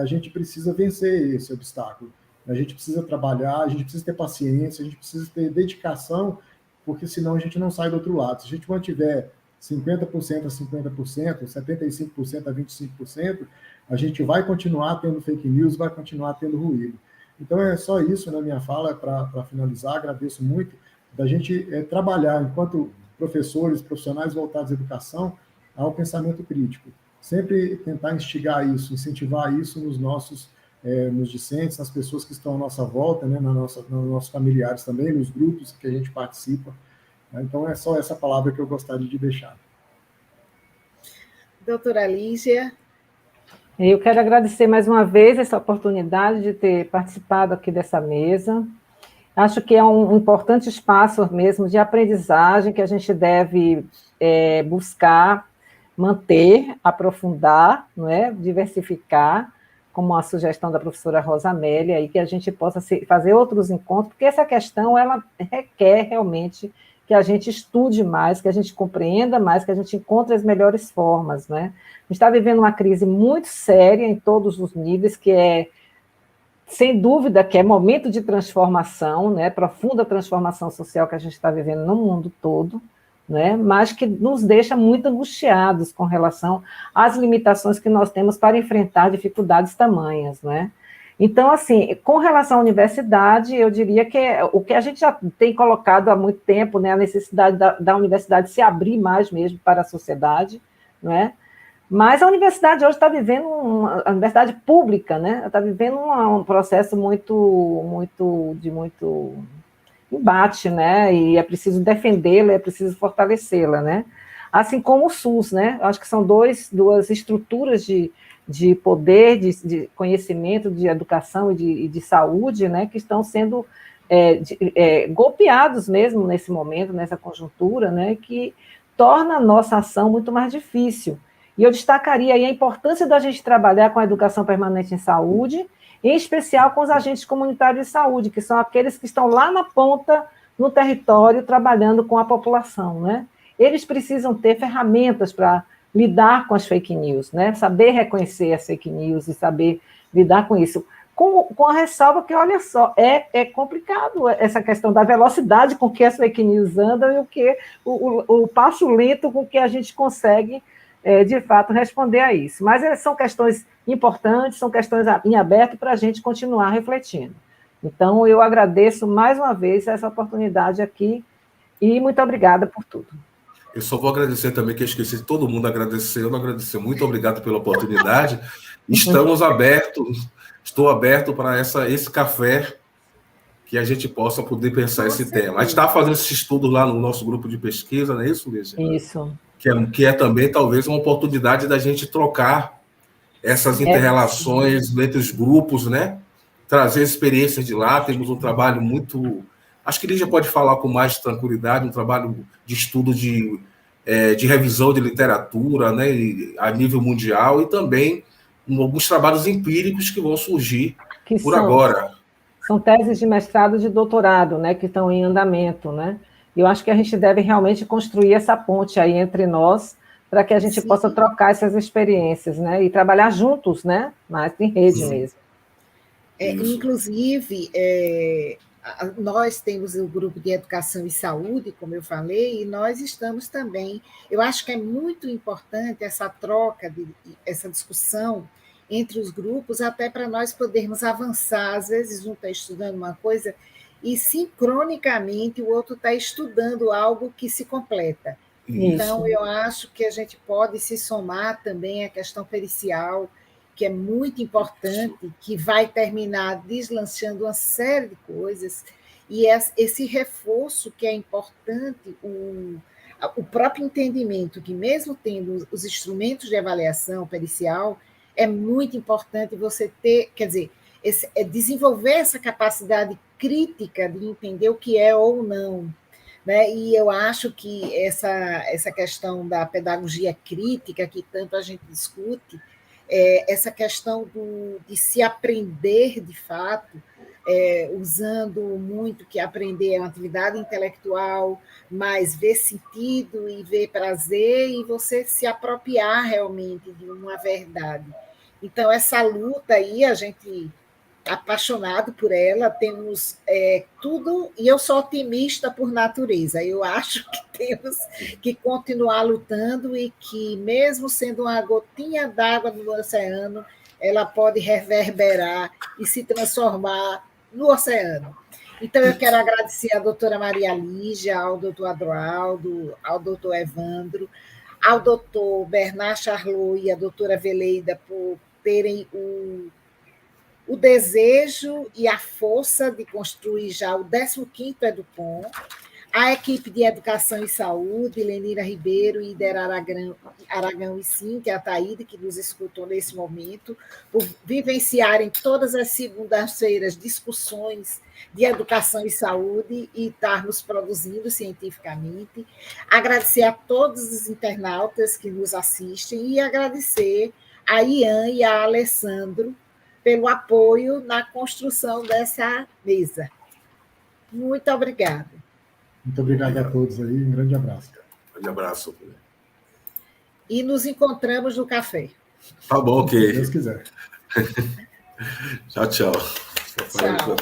a gente precisa vencer esse obstáculo. A gente precisa trabalhar, a gente precisa ter paciência, a gente precisa ter dedicação, porque senão a gente não sai do outro lado. Se a gente mantiver 50% a 50%, 75% a 25%, a gente vai continuar tendo fake news, vai continuar tendo ruído. Então, é só isso na minha fala, para finalizar. Agradeço muito da gente trabalhar, enquanto professores, profissionais voltados à educação, ao pensamento crítico. Sempre tentar instigar isso, incentivar isso nos discentes, nas pessoas que estão à nossa volta, né, nos nossos familiares também, nos grupos que a gente participa. Então, é só essa palavra que eu gostaria de deixar. Doutora Lígia. Eu quero agradecer mais uma vez essa oportunidade de ter participado aqui dessa mesa. Acho que é um importante espaço mesmo de aprendizagem que a gente deve buscar, manter, aprofundar, não é? Diversificar, como a sugestão da professora Rosa Amélia, e que a gente possa fazer outros encontros, porque essa questão ela requer realmente que a gente estude mais, que a gente compreenda mais, que a gente encontre as melhores formas, né? A gente está vivendo uma crise muito séria em todos os níveis, que sem dúvida, que é momento de transformação, né? Profunda transformação social que a gente está vivendo no mundo todo, né? Mas que nos deixa muito angustiados com relação às limitações que nós temos para enfrentar dificuldades tamanhas, né? Então, assim, com relação à universidade, eu diria que o que a gente já tem colocado há muito tempo, né, a necessidade da universidade se abrir mais mesmo para a sociedade, não é? Mas a universidade hoje está vivendo, a universidade pública, né, está vivendo um processo de muito embate, né, e é preciso defendê-la, é preciso fortalecê-la, né, assim como o SUS, né, acho que são duas estruturas de poder, de conhecimento, de educação e de saúde, né, que estão sendo golpeados mesmo nesse momento, nessa conjuntura, né, que torna a nossa ação muito mais difícil. E eu destacaria aí a importância da gente trabalhar com a educação permanente em saúde, em especial com os agentes comunitários de saúde, que são aqueles que estão lá na ponta, no território, trabalhando com a população, né? Eles precisam ter ferramentas para lidar com as fake news, né? Saber reconhecer as fake news e saber lidar com isso. Com a ressalva que, olha só, é complicado essa questão da velocidade com que as fake news andam e o passo lento com que a gente consegue, de fato, responder a isso. Mas são questões importantes, são questões em aberto para a gente continuar refletindo. Então, eu agradeço mais uma vez essa oportunidade aqui e muito obrigada por tudo. Eu só vou agradecer também, que eu esqueci de todo mundo agradecendo, muito obrigado pela oportunidade. Estamos abertos, estou aberto para esse café, que a gente possa poder pensar esse tema. A gente está fazendo esse estudo lá no nosso grupo de pesquisa, não é isso, Lígia? Isso. Que é também, talvez, uma oportunidade da gente trocar essas inter-relações entre os grupos, né? Trazer experiências de lá. Temos um trabalho muito... Acho que Lígia pode falar com mais tranquilidade, um trabalho de estudo de revisão de literatura, né, a nível mundial, e também alguns trabalhos empíricos que vão surgir agora. São teses de mestrado e de doutorado, né, que estão em andamento, né? Eu acho que a gente deve realmente construir essa ponte aí entre nós, para que a gente possa trocar essas experiências, né, e trabalhar juntos, né, mas em rede mesmo. Inclusive, nós temos o grupo de educação e saúde, como eu falei, e nós estamos também. Eu acho que é muito importante essa troca, essa discussão entre os grupos, até para nós podermos avançar. Às vezes, um está estudando uma coisa e, sincronicamente, o outro está estudando algo que se completa. Isso. Então, eu acho que a gente pode se somar também à questão pericial, que é muito importante, que vai terminar deslanchando uma série de coisas, e esse reforço que é importante, o próprio entendimento que, mesmo tendo os instrumentos de avaliação pericial, é muito importante você ter, quer dizer, desenvolver essa capacidade crítica de entender o que é ou não, né? E eu acho que essa questão da pedagogia crítica, que tanto a gente discute, essa questão de se aprender de fato, usando muito que aprender é uma atividade intelectual, mas ver sentido e ver prazer, e você se apropriar realmente de uma verdade. Então, essa luta aí, a gente apaixonado por ela, temos tudo, e eu sou otimista por natureza, eu acho que temos que continuar lutando e que, mesmo sendo uma gotinha d'água no oceano, ela pode reverberar e se transformar no oceano. Então, eu quero agradecer à doutora Maria Lígia, ao doutor Adroaldo, ao doutor Evandro, ao doutor Bernard Charlot e à doutora Veleida por terem o desejo e a força de construir já o 15º EduPom, a equipe de Educação e Saúde, Lenira Ribeiro e Ider Aragão e Cíntia Ataíde, que nos escutam nesse momento, por vivenciarem todas as segundas-feiras discussões de educação e saúde e estarmos produzindo cientificamente. Agradecer a todos os internautas que nos assistem e agradecer a Ian e a Alessandro pelo apoio na construção dessa mesa. Muito obrigada. Muito obrigado a todos aí, um grande abraço. Um grande abraço. E nos encontramos no café. Tá bom, ok. Se Deus quiser. Tchau, tchau. Tchau.